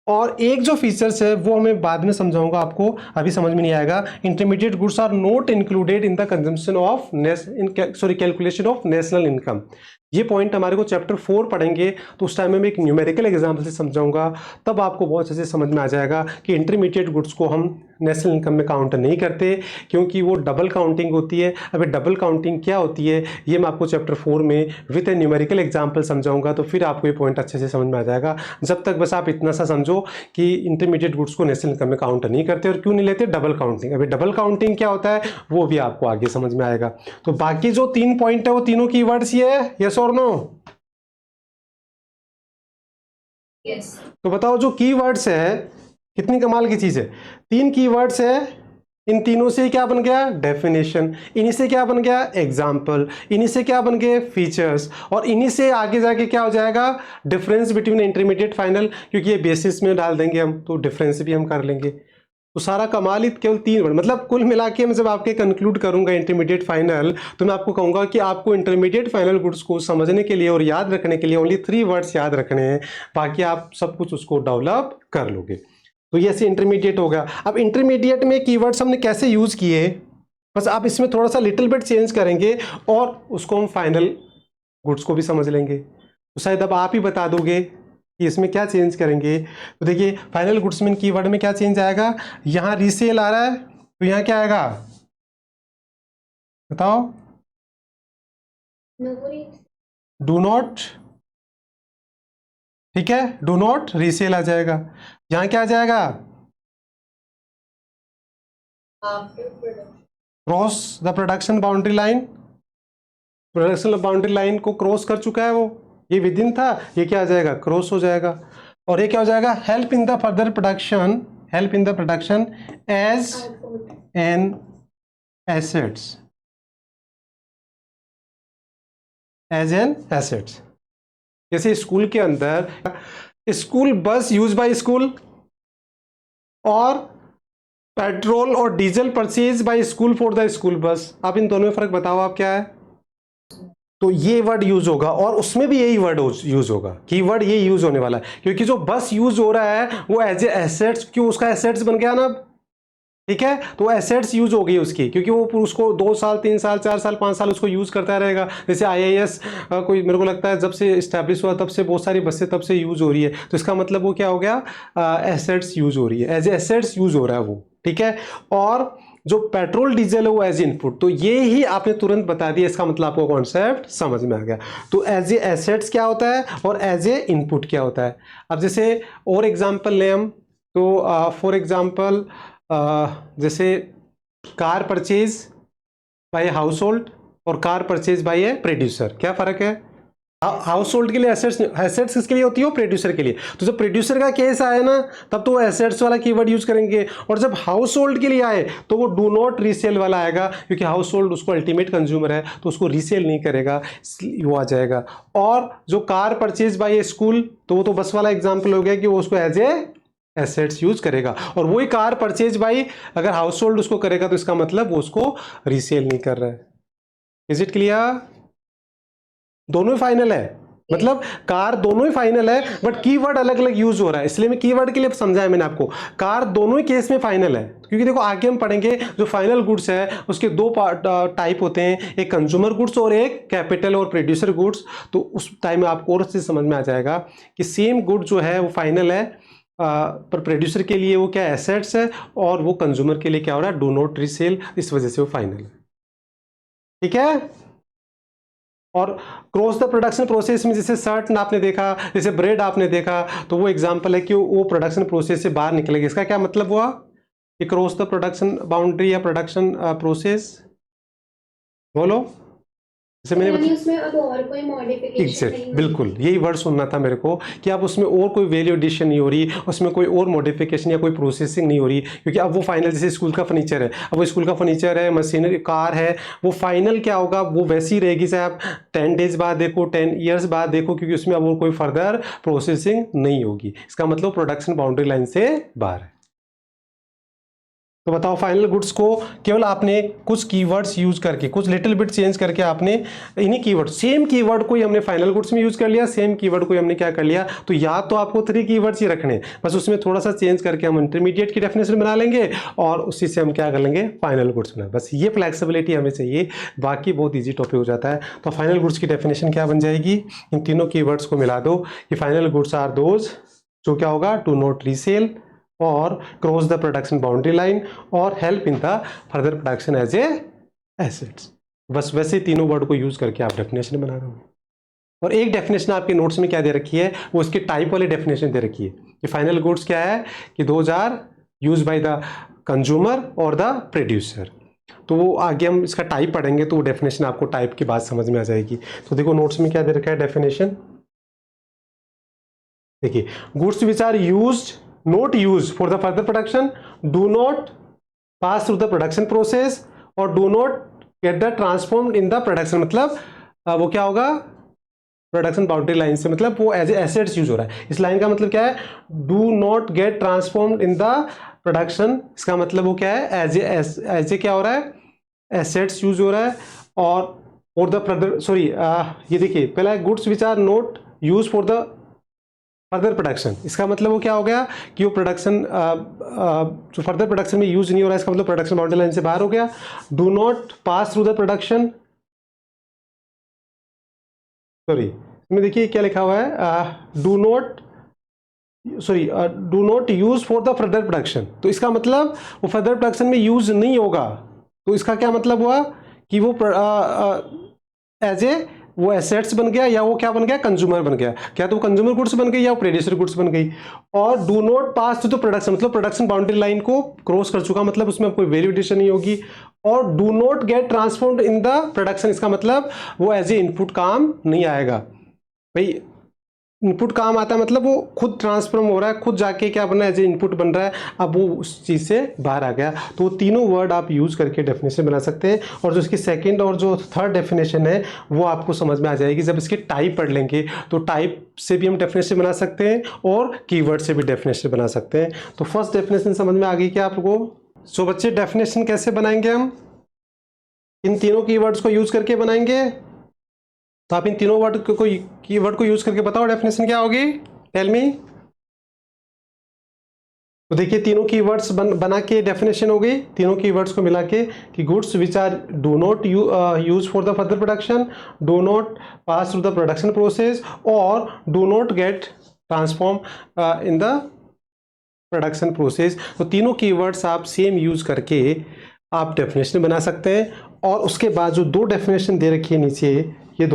और एक जो फीचर्स है वो मैं बाद में समझाऊंगा आपको, अभी समझ में नहीं आएगा। Intermediate goods are not included in the consumption of calculation of national income. ये पॉइंट हमारे को चैप्टर 4 पढ़ेंगे तो उस टाइम में मैं एक न्यूमेरिकल एग्जाम्पल से समझाऊंगा, तब आपको बहुत अच्छे से समझ में आ जाएगा कि इंटरमीडिएट गुड्स को हम नेशनल इनकम में काउंट नहीं करते, क्योंकि वो डबल काउंटिंग होती है। अब डबल काउंटिंग क्या होती है ये मैं आपको चैप्टर 4 में विद ए न्यूमेरिकल एग्जाम्पल समझाऊंगा, तो फिर आपको ये पॉइंट अच्छे से समझ में आ जाएगा। जब तक बस आप इतना सा समझो कि इंटरमीडिएट गुड्स को नेशनल इनकम में काउंट नहीं करते, और क्यों नहीं लेते, डबल काउंटिंग। अभी डबल काउंटिंग क्या होता है वो भी आपको आगे समझ में आएगा। तो बाकी जो 3 पॉइंट है वो तीनों कीवर्ड्स ही है, यस और नो। Yes. तो बताओ जो कीवर्ड्स है कितनी कमाल की चीज है, 3 कीवर्ड्स है, इन तीनों से क्या बन गया, डेफिनेशन, इन्हीं से क्या बन गया, एग्जाम्पल, इन्हीं से क्या बन गए, फीचर्स, और इन्हीं से आगे जाके क्या हो जाएगा, डिफरेंस बिटवीन इंटरमीडिएट फाइनल, क्योंकि ये बेसिस में डाल देंगे हम तो डिफरेंस भी हम कर लेंगे। तो सारा कमाल ही केवल 3 वर्ड, मतलब कुल मिला के मैं जब आपके कंक्लूड करूंगा इंटरमीडिएट फाइनल, तो मैं आपको कहूंगा कि आपको इंटरमीडिएट फाइनल गुड्स को समझने के लिए और याद रखने के लिए ओनली 3 वर्ड्स याद रखने हैं, बाकी आप सब कुछ उसको डेवलप कर लोगे। तो ये ऐसे इंटरमीडिएट होगा। अब इंटरमीडिएट में कीवर्ड्स हमने कैसे यूज किए, बस आप इसमें थोड़ा सा लिटिल बिट चेंज करेंगे और उसको हम फाइनल गुड्स को भी समझ लेंगे। तो शायद अब आप ही बता दोगे कि इसमें क्या चेंज करेंगे। तो देखिए फाइनल गुड्स में कीवर्ड में क्या चेंज आएगा, यहाँ रीसेल आ रहा है तो यहाँ क्या आएगा, बताओ, डू नॉट, ठीक है, डू नॉट रीसेल आ जाएगा। यहाँ क्या आ जाएगा, cross the production boundary line, production boundary line को क्रॉस कर चुका है वो, ये विद इन था, ये क्या आ जाएगा, क्रॉस हो जाएगा। और ये क्या हो जाएगा, help in the further production, help in the production as an assets, as an assets. जैसे स्कूल के अंदर school bus use by school और पेट्रोल और diesel purchase by school for the school bus, आप इन दोनों में फर्क बताओ आप क्या है। तो ये वर्ड यूज होगा और उसमें भी यही वर्ड यूज होगा, कीवर्ड ये यूज होने वाला है, क्योंकि जो बस यूज हो रहा है वो एज ए एसेट्स, क्यों, उसका एसेट्स बन गया ना, ठीक है, तो एसेट्स यूज हो गई उसकी, क्योंकि वो उसको 2 साल 3 साल 4 साल 5 साल उसको यूज करता रहेगा। जैसे IAS कोई मेरे को लगता है जब से इस्टेब्लिश हुआ तब से बहुत सारी बसें तब से यूज हो रही है, तो इसका मतलब वो क्या हो गया, एसेट्स यूज हो रही है, एज ए एसेट्स यूज हो रहा है वो, ठीक है। और जो पेट्रोल डीजल है वो एज इनपुट, तो ये ही आपने तुरंत बता दिया, इसका मतलब आपको कॉन्सेप्ट समझ में आ गया। तो एज ए एसेट्स क्या होता है और एज ए इनपुट क्या होता है। अब जैसे और एग्जांपल लें हम, तो फॉर एग्जांपल जैसे car purchase by a household और car purchase by a producer, क्या फ़र्क है, हाउस होल्ड के लिए एसेट्स, एसेट्स किसके लिए होती है? प्रोड्यूसर के लिए। तो जब प्रोड्यूसर का केस आए ना तब तो वो एसेट्स वाला कीवर्ड यूज करेंगे, और जब हाउस होल्ड के लिए आए तो वो डू नॉट रीसेल वाला आएगा, क्योंकि हाउस होल्ड उसको अल्टीमेट कंज्यूमर है तो उसको रीसेल नहीं करेगा, वो आ जाएगा। और जो car purchase by A school, तो वो तो बस वाला एग्जाम्पल हो गया कि वो उसको एज ए एसेट्स यूज करेगा, और वही कार परचेज बाय अगर हाउस होल्ड उसको करेगा तो इसका मतलब वो उसको रीसेल नहीं कर रहा है। Is it clear? दोनों ही फाइनल है, मतलब कार दोनों ही फाइनल है, बट कीवर्ड अलग अलग यूज हो रहा है, इसलिए मैं कीवर्ड के लिए समझाया मैंने आपको। कार दोनों ही केस में फाइनल है, क्योंकि देखो आगे हम पढ़ेंगे जो फाइनल गुड्स है उसके दो टाइप होते हैं, एक कंज्यूमर गुड्स और एक कैपिटल और प्रोड्यूसर गुड्स। तो उस टाइम में आपको और से समझ में आ जाएगा कि सेम गुड जो है वो फाइनल है, पर प्रोड्यूसर के लिए वो क्या एसेट्स है, और वो कंज्यूमर के लिए क्या हो रहा है? डू नॉट रीसेल, इस वजह से वो फाइनल है। ठीक है? और क्रॉस द प्रोडक्शन प्रोसेस में जैसे शर्ट आपने देखा, जैसे ब्रेड आपने देखा, तो वो एग्जांपल है कि वो प्रोडक्शन प्रोसेस से बाहर निकलेगा। इसका क्या मतलब हुआ कि क्रॉस द प्रोडक्शन बाउंड्री या प्रोडक्शन प्रोसेस, बोलो। जैसे मैंने यानी उसमें अब और कोई मॉडिफिकेशन नहीं हुई। बिल्कुल यही वर्ड सुनना था मेरे को कि अब उसमें और कोई वैल्यू एडिशन नहीं हो रही, उसमें कोई और मॉडिफिकेशन या कोई प्रोसेसिंग नहीं हो रही, क्योंकि अब वो फाइनल, जैसे स्कूल का फर्नीचर है, अब वो स्कूल का फर्नीचर है, मशीनरी, कार है, वो फाइनल क्या होगा? वो वैसी रहेगी, चाहे आप 10 डेज बाद देखो, 10 ईयर्स बाद देखो, क्योंकि उसमें अब वो कोई फर्दर प्रोसेसिंग नहीं होगी। इसका मतलब प्रोडक्शन बाउंड्री लाइन से बाहर है। तो बताओ, फाइनल गुड्स को केवल आपने कुछ कीवर्ड्स यूज करके, कुछ लिटिल बिट चेंज करके, आपने इन्हीं कीवर्ड, सेम कीवर्ड को ही हमने फाइनल गुड्स में यूज कर लिया, सेम कीवर्ड को ही हमने क्या कर लिया, तो याद तो आपको 3 कीवर्ड्स ही रखने, बस उसमें थोड़ा सा चेंज करके हम इंटरमीडिएट की डेफिनेशन बना लेंगे और उसी से हम क्या कर लेंगे? फाइनल गुड्स बना। बस ये फ्लेक्सिबिलिटी हमें चाहिए, बाकी बहुत ईजी टॉपिक हो जाता है। तो फाइनल गुड्स की डेफिनेशन क्या बन जाएगी? इन तीनों कीवर्ड्स को मिला दो कि फाइनल गुड्स आर दोज जो क्या होगा? टू नॉट रीसेल और cross the production boundary line और help in the further production as a assets. बस वैसे तीनों वर्ड को यूज करके आप डेफिनेशन बना रहे हो। और एक डेफिनेशन आपके नोट्स में क्या दे रखी है, वो इसके टाइप वाली डेफिनेशन दे रखी है कि फाइनल गुड्स क्या है कि those are use by the consumer और द प्रोड्यूसर। तो वो आगे हम इसका टाइप पढ़ेंगे तो वो डेफिनेशन आपको टाइप की बात समझ में आ जाएगी। तो देखो नोट्स में क्या दे रखा है डेफिनेशन, देखिए, goods which are used not used for the further production, do not pass through the production process or do not get the transformed in the production। मतलब वो क्या होगा? प्रोडक्शन बाउंड्री लाइन से, मतलब वो एज एसेट्स यूज हो रहा है। इस लाइन का मतलब क्या है? Do not gate transformed in the production. इसका मतलब वो क्या है? एज ए क्या हो रहा है? एसेट्स यूज हो रहा है। और द फर्दर, सॉरी, ये देखिए पहला है goods which are not use for the further production. इसका मतलब वो क्या हो गया कि वो प्रोडक्शन जो फर्दर प्रोडक्शन में यूज नहीं हो रहा है, इसका मतलब प्रोडक्शन बाउंड्री लाइन से बाहर हो गया। Do not pass through the production, sorry इसमें देखिए क्या लिखा हुआ है, do not use for the further production. तो इसका मतलब वो फर्दर प्रोडक्शन में यूज नहीं होगा। तो इसका क्या मतलब हुआ कि वो एज ए वो एसेट्स बन गया, या वो क्या बन गया? कंज्यूमर बन गया। क्या तो वो कंज्यूमर गुड्स बन गई या वो प्रोड्यूसर गुड्स बन गई। और do not pass through the production, मतलब प्रोडक्शन बाउंड्री लाइन को क्रॉस कर चुका, मतलब उसमें कोई वैल्यू एडिशन नहीं होगी। और do not gate transformed in the production, इसका मतलब वो एज ए इनपुट काम नहीं आएगा। भाई इनपुट काम आता है मतलब वो खुद ट्रांसफॉर्म हो रहा है, खुद जाके क्या बन रहा है? एज ए इनपुट बन रहा है, अब वो उस चीज़ से बाहर आ गया। तो वो तीनों वर्ड आप यूज करके डेफिनेशन बना सकते हैं। और जो इसकी सेकंड और जो थर्ड डेफिनेशन है वो आपको समझ में आ जाएगी जब इसके टाइप पढ़ लेंगे। तो टाइप से भी हम डेफिनेशन बना सकते हैं और कीवर्ड से भी डेफिनेशन बना सकते हैं। तो फर्स्ट डेफिनेशन समझ में आ गई क्या आपको? सो बच्चे, डेफिनेशन कैसे बनाएंगे हम? इन तीनों कीवर्ड्स को यूज करके बनाएंगे। तो आप इन तीनों वर्ड को कीवर्ड को यूज करके बताओ डेफिनेशन क्या होगी? Tell me. तो देखिए तीनों कीवर्ड्स बना के डेफिनेशन हो गई, तीनों कीवर्ड्स को मिला के कि goods which are do not use for the further production, do not pass through the production process और do not get transform in the production process. तो तीनों कीवर्ड्स आप सेम यूज करके आप डेफिनेशन बना सकते हैं। और उसके बाद जो दो डेफिनेशन दे रखी है नीचे, ये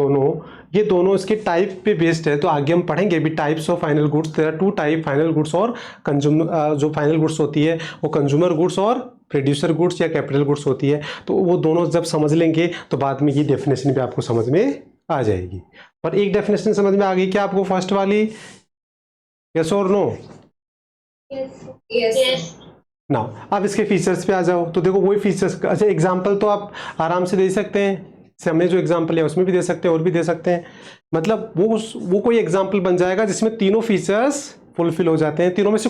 दोनों इसके टाइप पे बेस्ड है। तो आगे हम पढ़ेंगे भी types of final goods. There are 2 type, final goods और कंज्यूमर। जो फाइनल गुड्स होती है वो कंज्यूमर गुड्स और प्रोड्यूसर गुड्स या कैपिटल गुड्स होती है। तो वो दोनों जब समझ लेंगे तो बाद में ये डेफिनेशन भी आपको समझ में आ जाएगी। और एक डेफिनेशन समझ में आ गई क्या आपको फर्स्ट वाली? यस और नो? Yes. नाउ अब इसके फीचर्स पे आ जाओ। तो देखो वही फीचर्स, अच्छा एग्जांपल तो आप आराम से दे सकते हैं, जैसे हमने जो एग्जांपल लिया उसमें भी दे सकते हैं और भी दे सकते हैं। मतलब वो कोई एग्जांपल बन जाएगा जिसमें तीनों फीचर्स फुलफिल हो जाते हैं। तीनों में से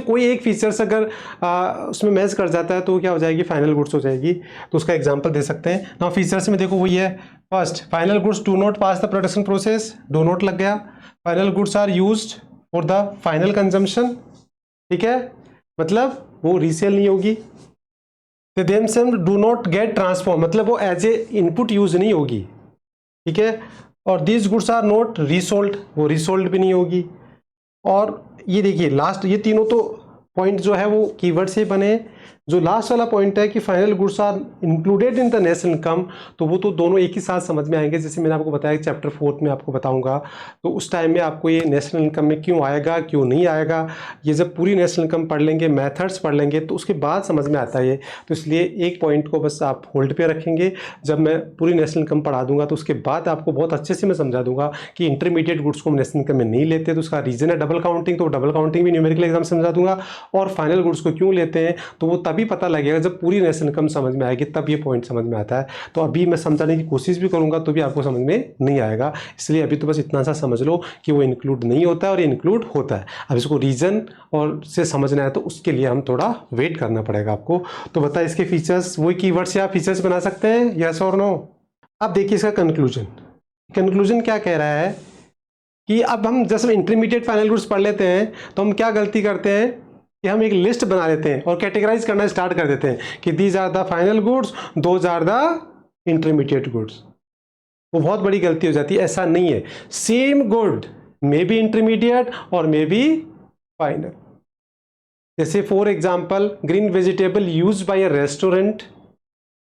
कोई एक फीचर्स अगर उसमें मैच कर जाता है तो क्या हो जाएगी? फाइनल गुड्स हो जाएगी। तो उसका एग्जाम्पल दे सकते हैं। नाउ फीचर्स में देखो वही है, first final goods do not pass the production process, do not लग गया। Final goods are used for the final consumption, ठीक है, मतलब वो रीसेल नहीं होगी। Themselves do not get transform, मतलब वो एज ए इनपुट यूज नहीं होगी, ठीक है। और these goods are not resold, वो रीसोल्ड भी नहीं होगी। और ये देखिए लास्ट, ये तीनों तो पॉइंट जो है वो कीवर्ड से बने। जो लास्ट वाला पॉइंट है कि final goods are included in the national income, तो वो तो दोनों एक ही साथ समझ में आएंगे। जैसे मैंने आपको बताया चैप्टर 4 में आपको बताऊंगा, तो उस टाइम में आपको ये नेशनल इनकम में क्यों आएगा क्यों नहीं आएगा, ये जब पूरी नेशनल इनकम पढ़ लेंगे, मेथड्स पढ़ लेंगे, तो उसके बाद समझ में आता है ये। तो इसलिए एक पॉइंट को बस आप होल्ड पे रखेंगे, जब मैं पूरी नेशनल इनकम पढ़ा दूंगा तो उसके बाद आपको बहुत अच्छे से मैं समझा दूंगा कि इंटरमीडिएट गुड्स को हम नेशनल इनकम में नहीं लेते, तो उसका रीजन है डबल काउंटिंग, तो डबल काउंटिंग भी न्यूमेरिकल एग्जाम समझा दूंगा। और फाइनल गुड्स को क्यों लेते हैं तो वो तभी पता लगेगा जब पूरी नेशनल इनकम समझ में आएगी, तब ये पॉइंट समझ में आता है। तो अभी मैं समझाने की कोशिश भी करूंगा तो भी आपको समझ में नहीं आएगा, इसलिए अभी तो बस इतना सा समझ लो कि वो इंक्लूड नहीं होता है और ये इंक्लूड होता है। अब इसको रीजन और से समझना है तो उसके लिए हम थोड़ा वेट करना पड़ेगा आपको। तो बताए इसके फीचर्स, वही कीवर्ड से आप फीचर्स बना सकते हैं, यस और नो। अब देखिए इसका कंक्लूजन क्या कह रहा है कि अब हम जैसे इंटरमीडिएट फाइनल गुड्स पढ़ लेते हैं तो हम क्या गलती करते हैं कि हम एक लिस्ट बना लेते हैं और कैटेगराइज करना स्टार्ट कर देते हैं कि these are the final goods, those are the intermediate goods. वो बहुत बड़ी गलती हो जाती है, ऐसा नहीं है। Same good may be intermediate और मे बी फाइनल। जैसे for example green vegetable used by a restaurant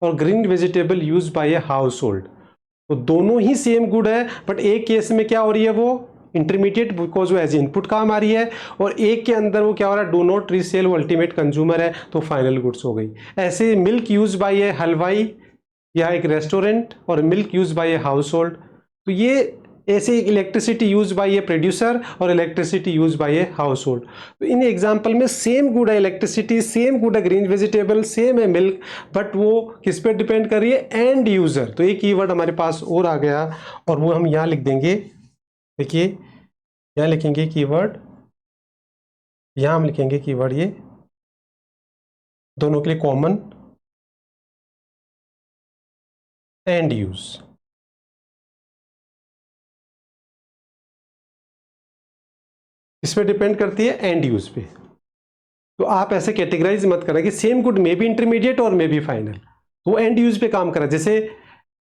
और green vegetable used by a household, तो दोनों ही सेम गुड है, बट एक केस में क्या हो रही है वो इंटरमीडिएट बिकॉज वो एज इनपुट काम आ रही है, और एक के अंदर वो क्या हो रहा है डू नॉट रीसेल, वो अल्टीमेट कंज्यूमर है, तो फाइनल गुड्स हो गई। ऐसे मिल्क यूज बाय ए हलवाई या एक रेस्टोरेंट और milk use by a household, तो ये ऐसे electricity use by a producer और electricity use by a household. तो इन एग्जाम्पल में सेम गुड है इलेक्ट्रिसिटी, सेम गुड है ग्रीन वेजिटेबल, सेम है मिल्क, बट वो किस पे डिपेंड कर रही है? End user. तो एक कीवर्ड हमारे पास और आ गया और वो हम यहाँ लिख देंगे। देखिए यहाँ लिखेंगे कीवर्ड, यहाँ हम लिखेंगे कीवर्ड ये दोनों के लिए कॉमन, एंड यूज। इस पे डिपेंड करती है एंड यूज पे। तो आप ऐसे कैटेगराइज मत करना कि same good may be intermediate और मे बी फाइनल, वो एंड यूज पे काम करा। जैसे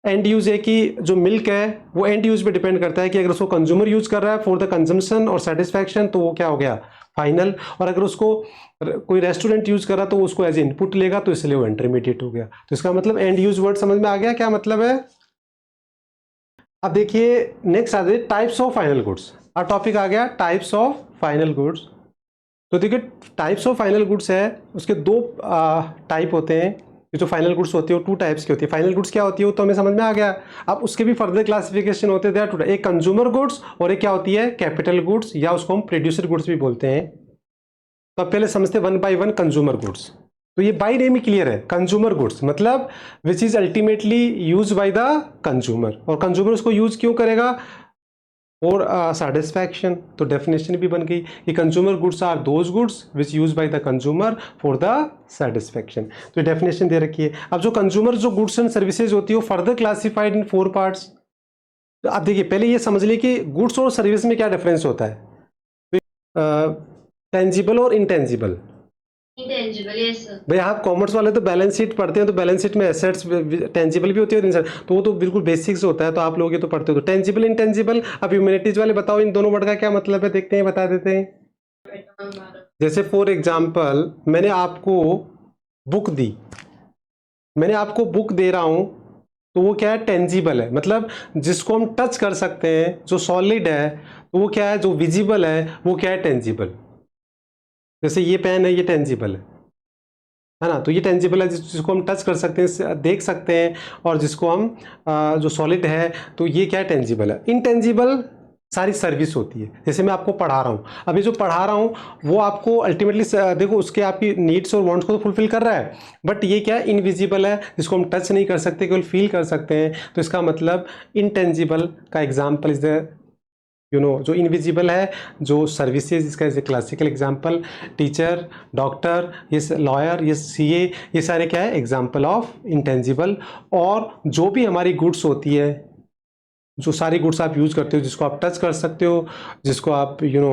एंड यूज है कि जो मिल्क है वो एंड यूज पे डिपेंड करता है कि अगर उसको कंज्यूमर यूज कर रहा है फॉर द कंजम्पशन और सेटिस्फैक्शन तो वो क्या हो गया? फाइनल। और अगर उसको कोई रेस्टोरेंट यूज कर रहा तो उसको एज इनपुट लेगा, तो इसलिए वो इंटरमीडिएट हो गया। तो इसका मतलब एंड यूज वर्ड समझ में आ गया क्या मतलब है? अब देखिए नेक्स्ट आ जाए टाइप्स ऑफ फाइनल गुड्स। और टॉपिक आ गया टाइप्स ऑफ फाइनल गुड्स। तो देखिए टाइप्स ऑफ फाइनल गुड्स है, उसके दो टाइप होते हैं। ये जो फाइनल गुड्स होती है वो 2 टाइप्स की होती है। फाइनल गुड्स क्या होती है वो तो हमें समझ में आ गया। अब उसके भी फर्दर क्लासिफिकेशन होते हैं 2, एक कंज्यूमर गुड्स और एक क्या होती है? कैपिटल गुड्स, या उसको हम प्रोड्यूसर गुड्स भी बोलते हैं। तो अब पहले समझते 1 बाय 1 कंज्यूमर गुड्स। तो ये बाय नेम ही क्लियर है, कंज्यूमर गुड्स मतलब which is ultimately use by the consumer. और कंज्यूमर उसको यूज क्यों करेगा? और सेटिस्फैक्शन। तो डेफिनेशन भी बन गई कि consumer goods are those goods which use by the consumer for the satisfaction. तो डेफिनेशन दे रखी है। अब जो कंज्यूमर जो गुड्स एंड सर्विसेज होती है वो फर्दर क्लासिफाइड इन 4 पार्ट्स। तो आप देखिए पहले ये समझ लीजिए कि गुड्स और सर्विस में क्या डिफरेंस होता है। टेंजिबल और इंटेंजिबल। Intangible, yes sir. भाई आप कॉमर्स वाले तो बैलेंस शीट पढ़ते हैं, तो बैलेंस शीट में एसेट्स टेंजिबल भी होती है, तो वो तो बिल्कुल बेसिक्स होता है, तो आप लोग ये तो पढ़ते हो। तो टेंजिबल इंटेंजिबल, अब ह्यूमैनिटीज वाले बताओ इन दोनों वर्ड का क्या मतलब है, देखते हैं, बता देते हैं। जैसे फॉर एग्जाम्पल मैंने आपको बुक दी, मैंने आपको बुक दे रहा हूं, तो वो क्या है? टेंजिबल है, मतलब जिसको हम टच कर सकते हैं, जो सॉलिड है, तो वो क्या है? जो विजिबल है वो क्या है? टेंजिबल। जैसे ये पेन है, ये टेंजिबल है, है ना। तो ये टेंजिबल है जिसको हम टच कर सकते हैं, देख सकते हैं, और जिसको हम जो सॉलिड है, तो ये क्या है, टेंजिबल है। इनटेंजिबल सारी सर्विस होती है। जैसे मैं आपको पढ़ा रहा हूँ, अभी जो पढ़ा रहा हूँ वो आपको अल्टीमेटली देखो उसके आपकी नीड्स और वांट्स को तो फुलफिल कर रहा है, बट ये क्या है, इनविजिबल है, जिसको हम टच नहीं कर सकते, केवल फील कर सकते हैं। तो इसका मतलब इनटेंजिबल का एग्जाम्पल इज द जो इनविजिबल है, जो सर्विसेज, इसका is a classical example, teacher, doctor, ये लॉयर, ये सीए, ये सारे क्या है, एग्जांपल ऑफ इंटेंजिबल। और जो भी हमारी गुड्स होती है, जो सारी गुड्स आप यूज करते हो, जिसको आप टच कर सकते हो, जिसको आप जो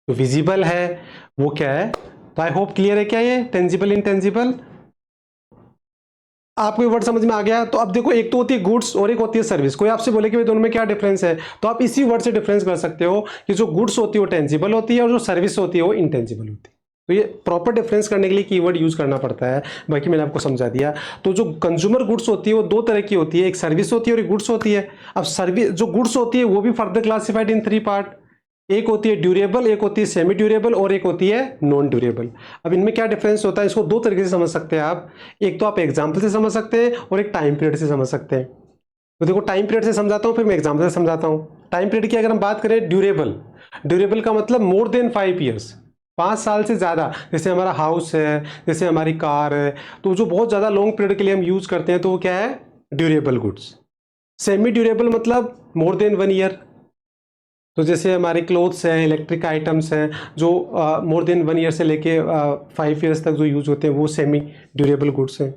विजिबल है, वो क्या है। तो आई होप क्लियर है क्या ये टेंजिबल इंटेंजिबल। आपको ये वर्ड समझ में आ गया। तो अब देखो, एक तो होती है गुड्स और एक होती है सर्विस। कोई आपसे बोले कि भाई दोनों में क्या डिफरेंस है, तो आप इसी वर्ड से डिफरेंस कर सकते हो कि जो गुड्स होती है वो टेंजिबल होती है और जो सर्विस होती है वो इंटेंजिबल होती है। तो ये प्रॉपर डिफरेंस करने के लिए कीवर्ड यूज करना पड़ता है, बाकी मैंने आपको समझा दिया। तो जो कंज्यूमर गुड्स होती है वो दो तरह की होती है, एक सर्विस होती है और एक गुड्स होती है। अब सर्विस जो गुड्स होती है वो भी फर्दर क्लासिफाइड इन 3 पार्ट। एक होती है ड्यूरेबल, एक होती है सेमी ड्यूरेबल, और एक होती है नॉन ड्यूरेबल। अब इनमें क्या डिफरेंस होता है, इसको दो तरीके से समझ सकते हैं आप। एक तो आप एग्जाम्पल से समझ सकते हैं और एक टाइम पीरियड से समझ सकते हैं। तो देखो, टाइम पीरियड से समझाता हूँ, फिर मैं एग्जाम्पल से समझाता हूँ। टाइम पीरियड की अगर हम बात करें, ड्यूरेबल, ड्यूरेबल का मतलब मोर देन 5 ईयर्स, 5 साल से ज़्यादा। जैसे हमारा हाउस है, जैसे हमारी कार है, तो जो बहुत ज़्यादा लॉन्ग पीरियड के लिए हम यूज़ करते हैं, तो वो क्या है, ड्यूरेबल गुड्स। सेमी ड्यूरेबल मतलब मोर देन 1 ईयर। तो जैसे हमारे क्लोथ्स हैं, इलेक्ट्रिक आइटम्स हैं, जो मोर देन 1 ईयर से लेके 5 ईयर्स तक जो यूज होते हैं, वो सेमी ड्यूरेबल गुड्स हैं।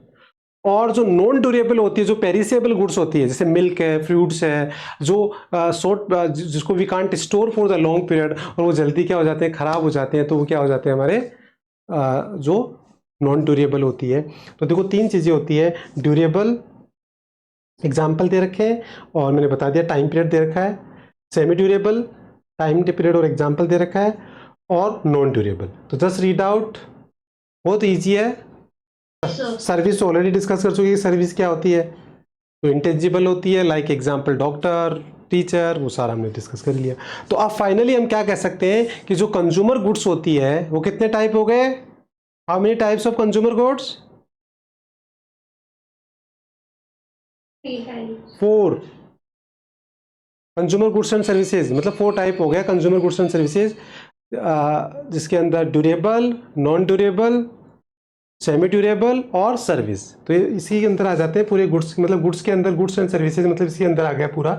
और जो नॉन ड्यूरेबल होती है, जो पेरिसेबल गुड्स होती है, जैसे मिल्क है, फ्रूट्स है, जो जिसको we can't store for the long period, और वो जल्दी क्या हो जाते हैं, खराब हो जाते हैं, तो वो क्या हो जाते हैं हमारे जो नॉन ड्यूरेबल होती है। तो देखो, 3 चीज़ें होती है, ड्यूरेबल, एग्जाम्पल दे रखे हैं, और मैंने बता दिया टाइम पीरियड दे रखा है, सेमी ड्यूरेबल, टाइम पीरियड और एग्जाम्पल दे रखा है, और नॉन ड्यूरेबल। तो जस्ट रीड आउट, बहुत ईजी है। सर्विस ऑलरेडी डिस्कस कर चुके हैं, सर्विस क्या होती है। तो इंटेंजिबल होती है, लाइक एग्जाम्पल डॉक्टर, टीचर, वो सारा हमने डिस्कस कर लिया। तो अब फाइनली हम क्या कह सकते हैं कि जो कंज्यूमर गुड्स होती है वो कितने टाइप हो गए, how many types of consumer goods, 3 times. 4। Consumer goods and services मतलब 4 टाइप हो गया कंज्यूमर गुड्स एंड सर्विसेज, जिसके अंदर durable, non durable, semi durable और सर्विस। तो ये इसी के अंदर आ जाते हैं पूरे गुड्स, मतलब गुड्स के अंदर गुड्स एंड सर्विसेज मतलब इसी के अंदर आ गया पूरा।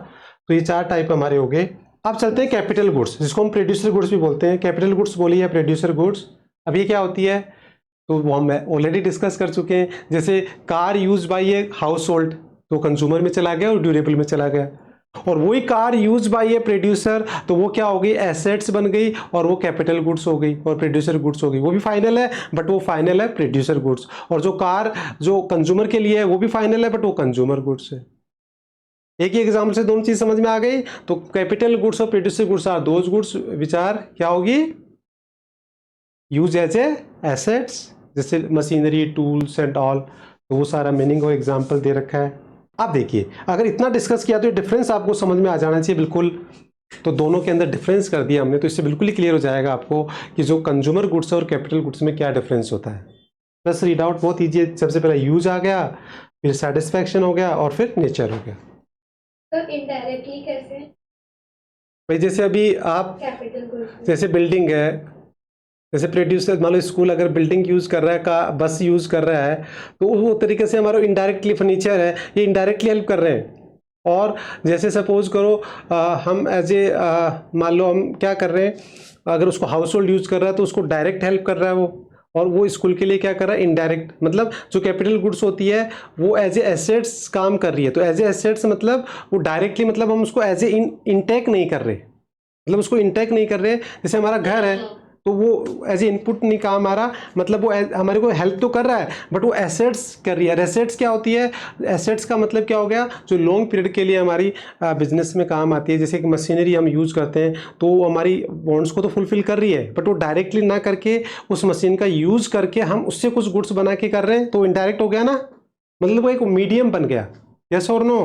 तो ये 4 टाइप हमारे हो गए। अब चलते हैं कैपिटल गुड्स, जिसको हम प्रोड्यूसर गुड्स भी बोलते हैं। कैपिटल गुड्स बोलिए या प्रोड्यूसर गुड्स। अब ये क्या होती है, तो वो हम ऑलरेडी डिस्कस कर चुके हैं। जैसे car use by A household, तो कंज्यूमर में चला गया और ड्यूरेबल में चला गया। और वही car use by a producer, तो वो क्या हो गई, एसेट्स बन गई, और वो कैपिटल गुड्स हो गई और प्रोड्यूसर गुड्स हो गई। वो भी फाइनल है, बट वो फाइनल है प्रोड्यूसर गुड्स। और जो कार जो कंज्यूमर के लिए है वो भी फाइनल है, बट वो कंज्यूमर गुड्स है। एक ही एग्जाम्पल से दोनों चीज समझ में आ गई। तो कैपिटल गुड्स और producer goods are those goods which are क्या होगी, यूज एज ए एसेट्स, जैसे मशीनरी, टूल्स एंड ऑल। तो वो सारा मीनिंग और एग्जाम्पल दे रखा है। अब देखिए, अगर इतना डिस्कस किया तो ये डिफरेंस आपको समझ में आ जाना चाहिए बिल्कुल। तो दोनों के अंदर डिफरेंस कर दिया हमने, तो इससे बिल्कुल ही क्लियर हो जाएगा आपको कि जो कंज्यूमर गुड्स और कैपिटल गुड्स में क्या डिफरेंस होता है। बस रीड आउट बहुत ईजी है। सबसे पहले यूज आ गया, फिर सेटिस्फैक्शन हो गया, और फिर नेचर हो गया। तो इनडायरेक्टली कैसे, भाई जैसे अभी आप, कैपिटल गुड्स। जैसे बिल्डिंग है, जैसे प्रोड्यूसर मान लो स्कूल अगर बिल्डिंग यूज कर रहा है, का बस यूज कर रहा है, तो वो तरीके से हमारा इनडायरेक्टली फर्नीचर है, ये इनडायरेक्टली हेल्प कर रहे हैं। और जैसे सपोज करो हम एज ए मान लो हम क्या कर रहे हैं, अगर उसको हाउस होल्ड यूज कर रहा है तो उसको डायरेक्ट हेल्प कर रहा है वो, और वो स्कूल के लिए क्या कर रहा है, इनडायरेक्ट। मतलब जो कैपिटल गुड्स होती है वो एज ए एसेट्स काम कर रही है। तो एज ए एसेट्स मतलब वो डायरेक्टली, मतलब हम उसको एज ए इनटेक नहीं कर रहे, मतलब उसको इनटेक नहीं कर रहे। जैसे हमारा घर है, तो वो एज ए इनपुट नहीं काम आ रहा, मतलब वो हमारे को हेल्प तो कर रहा है, बट वो एसेट्स कर रही है। एसेट्स क्या होती है, एसेट्स का मतलब क्या हो गया, जो लॉन्ग पीरियड के लिए हमारी बिजनेस में काम आती है। जैसे एक मशीनरी हम यूज़ करते हैं, तो वो हमारी वांट्स को तो फुलफिल कर रही है, बट वो डायरेक्टली ना करके उस मशीन का यूज़ करके हम उससे कुछ गुड्स बना के कर रहे हैं, तो इनडायरेक्ट हो गया ना, मतलब वो एक मीडियम बन गया। यस और नो।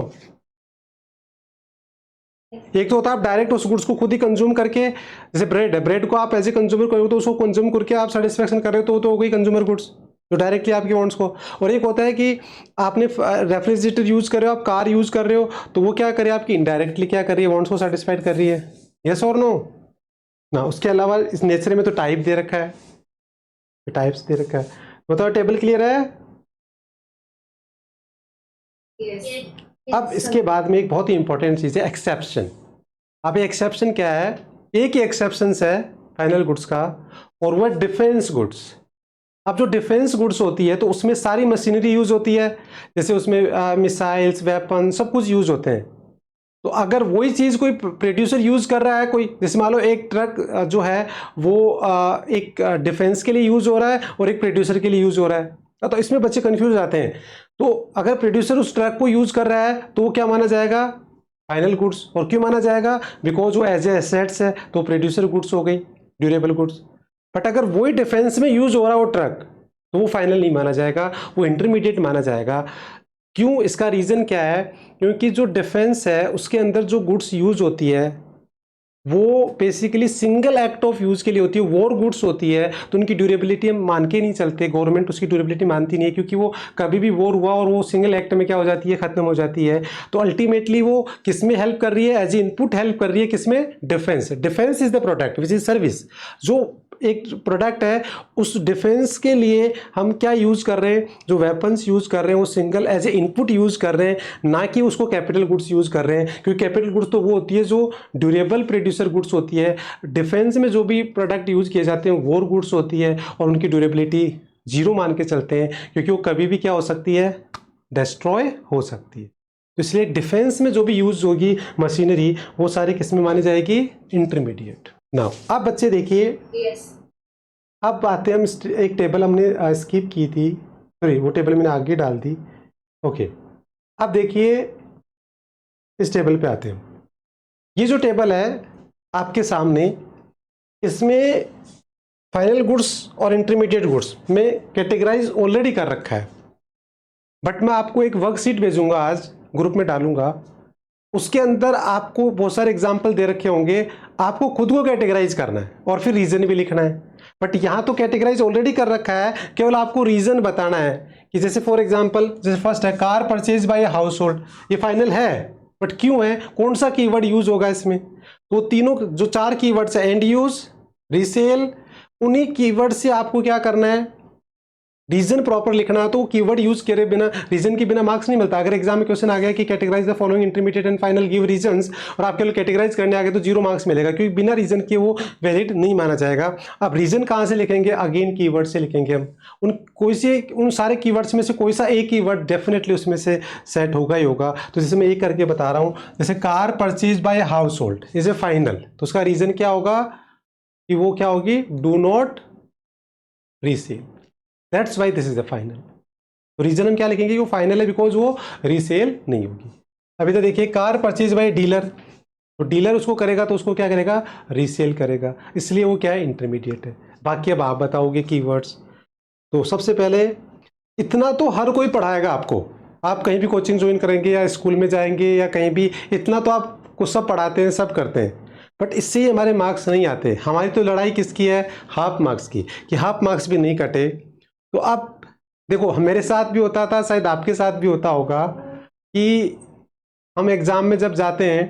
एक तो होता है आप डायरेक्ट उस गुड्स को खुद ही कंज्यूम करके, जैसे ब्रेड है, ब्रेड को आप एज ए कंज्यूमर करोगे तो उसको कंज्यूम करके आप सेटिस्फेक्शन कर रहे हो, तो हो गई कंज्यूमर गुड्स। जो डायरेक्टली आपके वांट्स को, और एक होता है कि आपने रेफ्रिजरेटर यूज कर रहे हो, आप कार यूज कर रहे हो, तो वो क्या करे आपकी इनडायरेक्टली क्या कर रही है, वांट्स को सेटिस्फाइड कर रही है, यस और नो ना। उसके अलावा इस नेचर में तो टाइप दे रखा है, टाइप्स दे रखा है। बताओ टेबल क्लियर है? अब इसके बाद में एक बहुत ही इंपॉर्टेंट चीज है एक्सेप्शन। अब एक्सेप्शन क्या है? एक ही एक्सेप्शन है फाइनल गुड्स का, और वह डिफेंस गुड्स। अब जो डिफेंस गुड्स होती है तो उसमें सारी मशीनरी यूज होती है, जैसे उसमें मिसाइल्स, वेपन, सब कुछ यूज होते हैं। तो अगर वही चीज कोई प्रोड्यूसर यूज कर रहा है, कोई जैसे मान लो एक ट्रक जो है वो एक डिफेंस के लिए यूज हो रहा है और एक प्रोड्यूसर के लिए यूज हो रहा है, तो इसमें बच्चे कंफ्यूज हो जाते हैं। तो अगर प्रोड्यूसर उस ट्रक को यूज कर रहा है तो वो क्या माना जाएगा? Final goods. और क्यों माना जाएगा? बिकॉज वो एज ए एसेट्स है, तो प्रोड्यूसर गुड्स हो गई, ड्यूरेबल गुड्स। बट अगर वही डिफेंस में यूज हो रहा है वो ट्रक, तो वो फाइनल नहीं माना जाएगा, वो इंटरमीडिएट माना जाएगा। क्यों? इसका रीजन क्या है? क्योंकि जो डिफेंस है उसके अंदर जो गुड्स यूज होती है वो basically single act of use के लिए होती है, वॉर गुड्स होती है, तो उनकी ड्यूरेबिलिटी हम मान के नहीं चलते, गवर्नमेंट उसकी ड्यूरेबिलिटी मानती नहीं है, क्योंकि वो कभी भी वॉर हुआ और वो सिंगल एक्ट में क्या हो जाती है, खत्म हो जाती है। तो अल्टीमेटली वो किस में हेल्प कर रही है? एज ए इनपुट हेल्प कर रही है, किसमें? Defence. Defence is the product which is service. जो एक प्रोडक्ट है उस डिफेंस के लिए हम क्या यूज कर रहे हैं, जो वेपन्स यूज कर रहे हैं वो single as a input use कर रहे हैं, ना कि उसको कैपिटल गुड्स यूज कर रहे हैं। क्योंकि कैपिटल गुड्स तो वो होती है जो ड्यूरेबल प्रोड्यूसर गुड्स होती है। डिफेंस में जो भी प्रोडक्ट यूज किए जाते हैं वॉर गुड्स होती है, और उनकी ड्यूरेबिलिटी जीरो मान के चलते हैं, क्योंकि वो कभी भी क्या हो सकती है? डिस्ट्रॉय हो सकती है। तो इसलिए डिफेंस में जो भी यूज होगी मशीनरी वो सारी किस में मानी जाएगी? इंटरमीडिएट। नाउ अब बच्चे देखिए, अब आते हैं हम, एक टेबल हमने स्किप की थी, सॉरी वो टेबल मैंने आगे डाल दी। ओके, अब देखिए इस टेबल पे आते हैं। ये जो टेबल है आपके सामने, इसमें फाइनल गुड्स और इंटरमीडिएट गुड्स में कैटेगराइज ऑलरेडी कर रखा है। बट मैं आपको एक वर्कशीट भेजूंगा, आज ग्रुप में डालूंगा, उसके अंदर आपको बहुत सारे एग्जाम्पल दे रखे होंगे, आपको खुद को कैटेगराइज करना है और फिर रीजन भी लिखना है। बट यहाँ तो कैटेगराइज ऑलरेडी कर रखा है, केवल आपको रीजन बताना है कि जैसे फॉर एग्जांपल, जैसे फर्स्ट है car purchase bye house hold, ये फाइनल है, बट क्यों है? कौन सा कीवर्ड यूज होगा इसमें? तो तीनों जो 4 कीवर्ड्स है, एंड यूज, रीसेल, उन्हीं कीवर्ड से आपको क्या करना है? रीजन प्रॉपर लिखना है। तो कीवर्ड यूज करे बिना, रीजन के बिना मार्क्स नहीं मिलता। अगर एग्जाम में क्वेश्चन आ गया कि categorize the following intermediate and final, give reasons, और आपके लिए कैटेगराइज करने आ गए तो 0 मार्क्स मिलेगा, क्योंकि बिना रीजन के वो वैलिड नहीं माना जाएगा। अब रीजन कहाँ से लिखेंगे? अगेन कीवर्ड से लिखेंगे हम। उन सारे कीवर्ड्स में से कोई सा एक कीवर्ड डेफिनेटली उसमें से सेट होगा ही होगा। तो जैसे मैं एक करके बता रहा हूँ, जैसे car purchase bye house hold is A final, तो उसका रीजन क्या होगा कि वो क्या होगी? Do not resale, that's why this is the final. तो रीजन हम क्या लिखेंगे कि वो फाइनल है बिकॉज वो रीसेल नहीं होगी। अभी तो देखिए कार परचेज बाय डीलर, तो डीलर उसको करेगा तो उसको क्या करेगा? रीसेल करेगा, इसलिए वो क्या है? इंटरमीडिएट है। बाकी अब आप बताओगे कीवर्ड्स। तो सबसे पहले इतना तो हर कोई पढ़ाएगा आपको, आप कहीं भी कोचिंग ज्वाइन करेंगे या स्कूल में जाएंगे या कहीं भी, इतना तो आपको सब पढ़ाते हैं, सब करते हैं, बट इससे ही हमारे मार्क्स नहीं आते। हमारी तो लड़ाई किसकी है? हाफ मार्क्स की, कि हाफ मार्क्स भी नहीं कटे। तो अब देखो, मेरे साथ भी होता था, शायद आपके साथ भी होता होगा, कि हम एग्ज़ाम में जब जाते हैं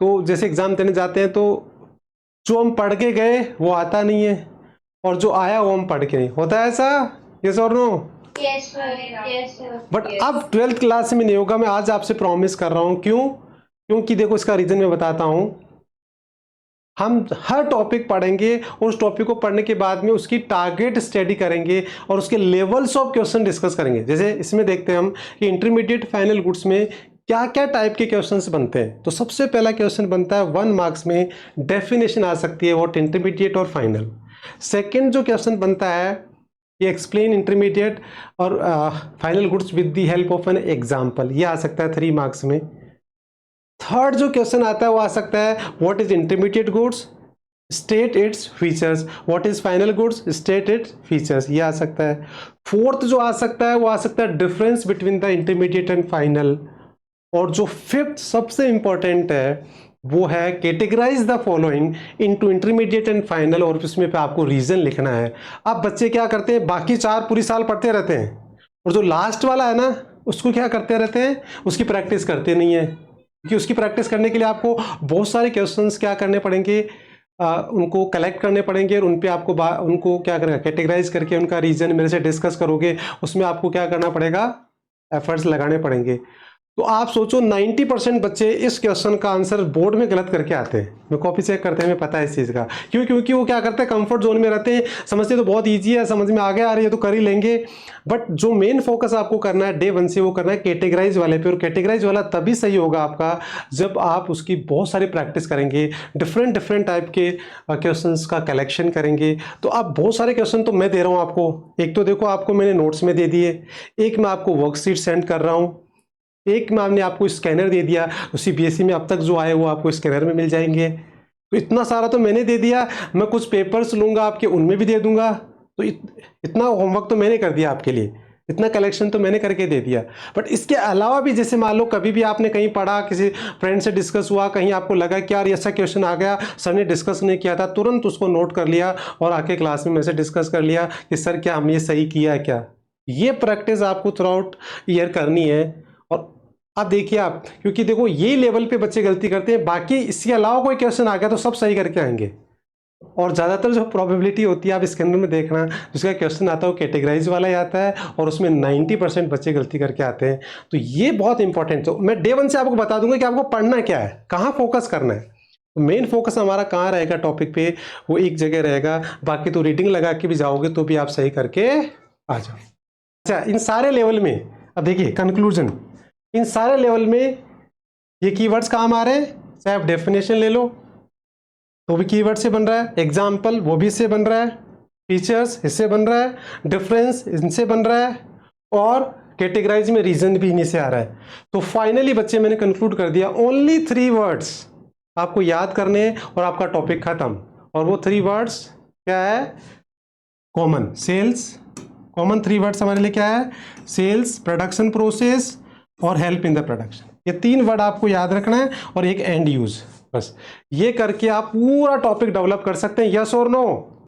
तो जैसे एग्ज़ाम देने जाते हैं तो जो हम पढ़ के गए वो आता नहीं है, और जो आया वो हम पढ़ के नहीं, होता है ऐसा? यस और no? Yes sir, yes sir. But अब 12th क्लास में नहीं होगा, मैं आज आपसे प्रॉमिस कर रहा हूँ। क्यों? क्योंकि देखो इसका रीज़न मैं बताता हूँ। हम हर टॉपिक पढ़ेंगे और उस टॉपिक को पढ़ने के बाद में उसकी टारगेट स्टडी करेंगे और उसके लेवल्स ऑफ क्वेश्चन डिस्कस करेंगे। जैसे इसमें देखते हैं हम कि इंटरमीडिएट फाइनल गुड्स में क्या क्या टाइप के क्वेश्चंस बनते हैं। तो सबसे पहला क्वेश्चन बनता है 1 मार्क्स में, डेफिनेशन आ सकती है व्हाट इंटरमीडिएट और फाइनल। सेकेंड जो क्वेश्चन बनता है ये एक्सप्लेन इंटरमीडिएट और final goods with the help of an example, ये आ सकता है 3 मार्क्स में। थर्ड जो क्वेश्चन आता है वो आ सकता है what is intermediate goods, state its features, what is final goods, state its features, ये आ सकता है। फोर्थ जो आ सकता है वो आ सकता है difference between the intermediate and final. और जो फिफ्थ सबसे इंपॉर्टेंट है वो है categorise the following into intermediate and final, और उसमें पे आपको रीजन लिखना है। अब बच्चे क्या करते हैं, बाकी 4 पूरी साल पढ़ते रहते हैं, और जो लास्ट वाला है ना उसको क्या करते रहते हैं, उसकी प्रैक्टिस करते नहीं है, क्योंकि उसकी प्रैक्टिस करने के लिए आपको बहुत सारे क्वेश्चंस क्या करने पड़ेंगे, उनको कलेक्ट करने पड़ेंगे, और उन पे आपको उनको क्या करेगा, कैटेगराइज करके उनका रीजन मेरे से डिस्कस करोगे, उसमें आपको क्या करना पड़ेगा, एफर्ट्स लगाने पड़ेंगे। तो आप सोचो 90% बच्चे इस क्वेश्चन का आंसर बोर्ड में गलत करके आते हैं, मैं कॉपी चेक करते हैं, हमें पता है इस चीज़ का, क्यों, क्योंकि वो क्या करते हैं, कंफर्ट जोन में रहते हैं, समझते तो बहुत ईजी है, समझ में आ गया, आ रही है तो कर ही लेंगे, बट जो मेन फोकस आपको करना है डे 1 से वो करना है कैटेगराइज वाले पे, और कैटेगराइज वाला तभी सही होगा आपका जब आप उसकी बहुत सारी प्रैक्टिस करेंगे, डिफरेंट टाइप के क्वेश्चंस का कलेक्शन करेंगे। तो आप बहुत सारे क्वेश्चन तो मैं दे रहा हूँ आपको, एक तो देखो आपको मैंने नोट्स में दे दिए, एक मैं आपको वर्कशीट सेंड कर रहा हूँ, एक में हमने आपको स्कैनर दे दिया, उसी बीएससी में अब तक जो आए वो आपको स्कैनर में मिल जाएंगे। तो इतना सारा तो मैंने दे दिया, मैं कुछ पेपर्स लूँगा आपके, उनमें भी दे दूंगा, तो इतना होमवर्क तो मैंने कर दिया आपके लिए, इतना कलेक्शन तो मैंने करके दे दिया। बट इसके अलावा भी जैसे मान लो कभी भी आपने कहीं पढ़ा, किसी फ्रेंड से डिस्कस हुआ, कहीं आपको लगा कि यार ऐसा क्वेश्चन आ गया, सर ने डिस्कस नहीं किया था, तुरंत उसको नोट कर लिया और आके क्लास में मेरे से डिस्कस कर लिया कि सर क्या हमने ये सही किया है क्या। ये प्रैक्टिस आपको थ्रू आउट ईयर करनी है। और अब देखिए आप, क्योंकि देखो ये लेवल पे बच्चे गलती करते हैं, बाकी इसके अलावा कोई क्वेश्चन आ गया तो सब सही करके आएंगे, और ज़्यादातर जो प्रोबेबिलिटी होती है आप इसके अंदर में देखना, जिसका क्वेश्चन आता है वो कैटेगराइज वाला ही आता है, और उसमें 90% बच्चे गलती करके आते हैं। तो ये बहुत इंपॉर्टेंट, तो मैं डे 1 से आपको बता दूंगा कि आपको पढ़ना क्या है, कहाँ फोकस करना है। तो मेन फोकस हमारा कहाँ रहेगा टॉपिक पे, वो एक जगह रहेगा, बाकी तो रीडिंग लगा के भी जाओगे तो भी आप सही करके आ जाओ। अच्छा, इन सारे लेवल में अब देखिए कंक्लूजन, इन सारे लेवल में ये कीवर्ड्स काम आ रहे हैं, चाहे आप डेफिनेशन ले लो तो भी कीवर्ड से बन रहा है, एग्जाम्पल वो भी इससे बन रहा है, फीचर्स इससे बन रहा है, डिफरेंस इनसे बन रहा है, और कैटेगराइज में रीजन भी इन्हीं से आ रहा है। तो फाइनली बच्चे मैंने कंक्लूड कर दिया, ओनली 3 वर्ड्स आपको याद करने हैं और आपका टॉपिक खत्म। और वो 3 वर्ड्स क्या है, कॉमन, सेल्स, कॉमन 3 वर्ड्स हमारे लिए क्या है, सेल्स, प्रोडक्शन प्रोसेस और हेल्प इन द प्रोडक्शन। ये 3 वर्ड आपको याद रखना है, और एक एंड यूज, बस ये करके आप पूरा टॉपिक डेवलप कर सकते हैं। यस और नो?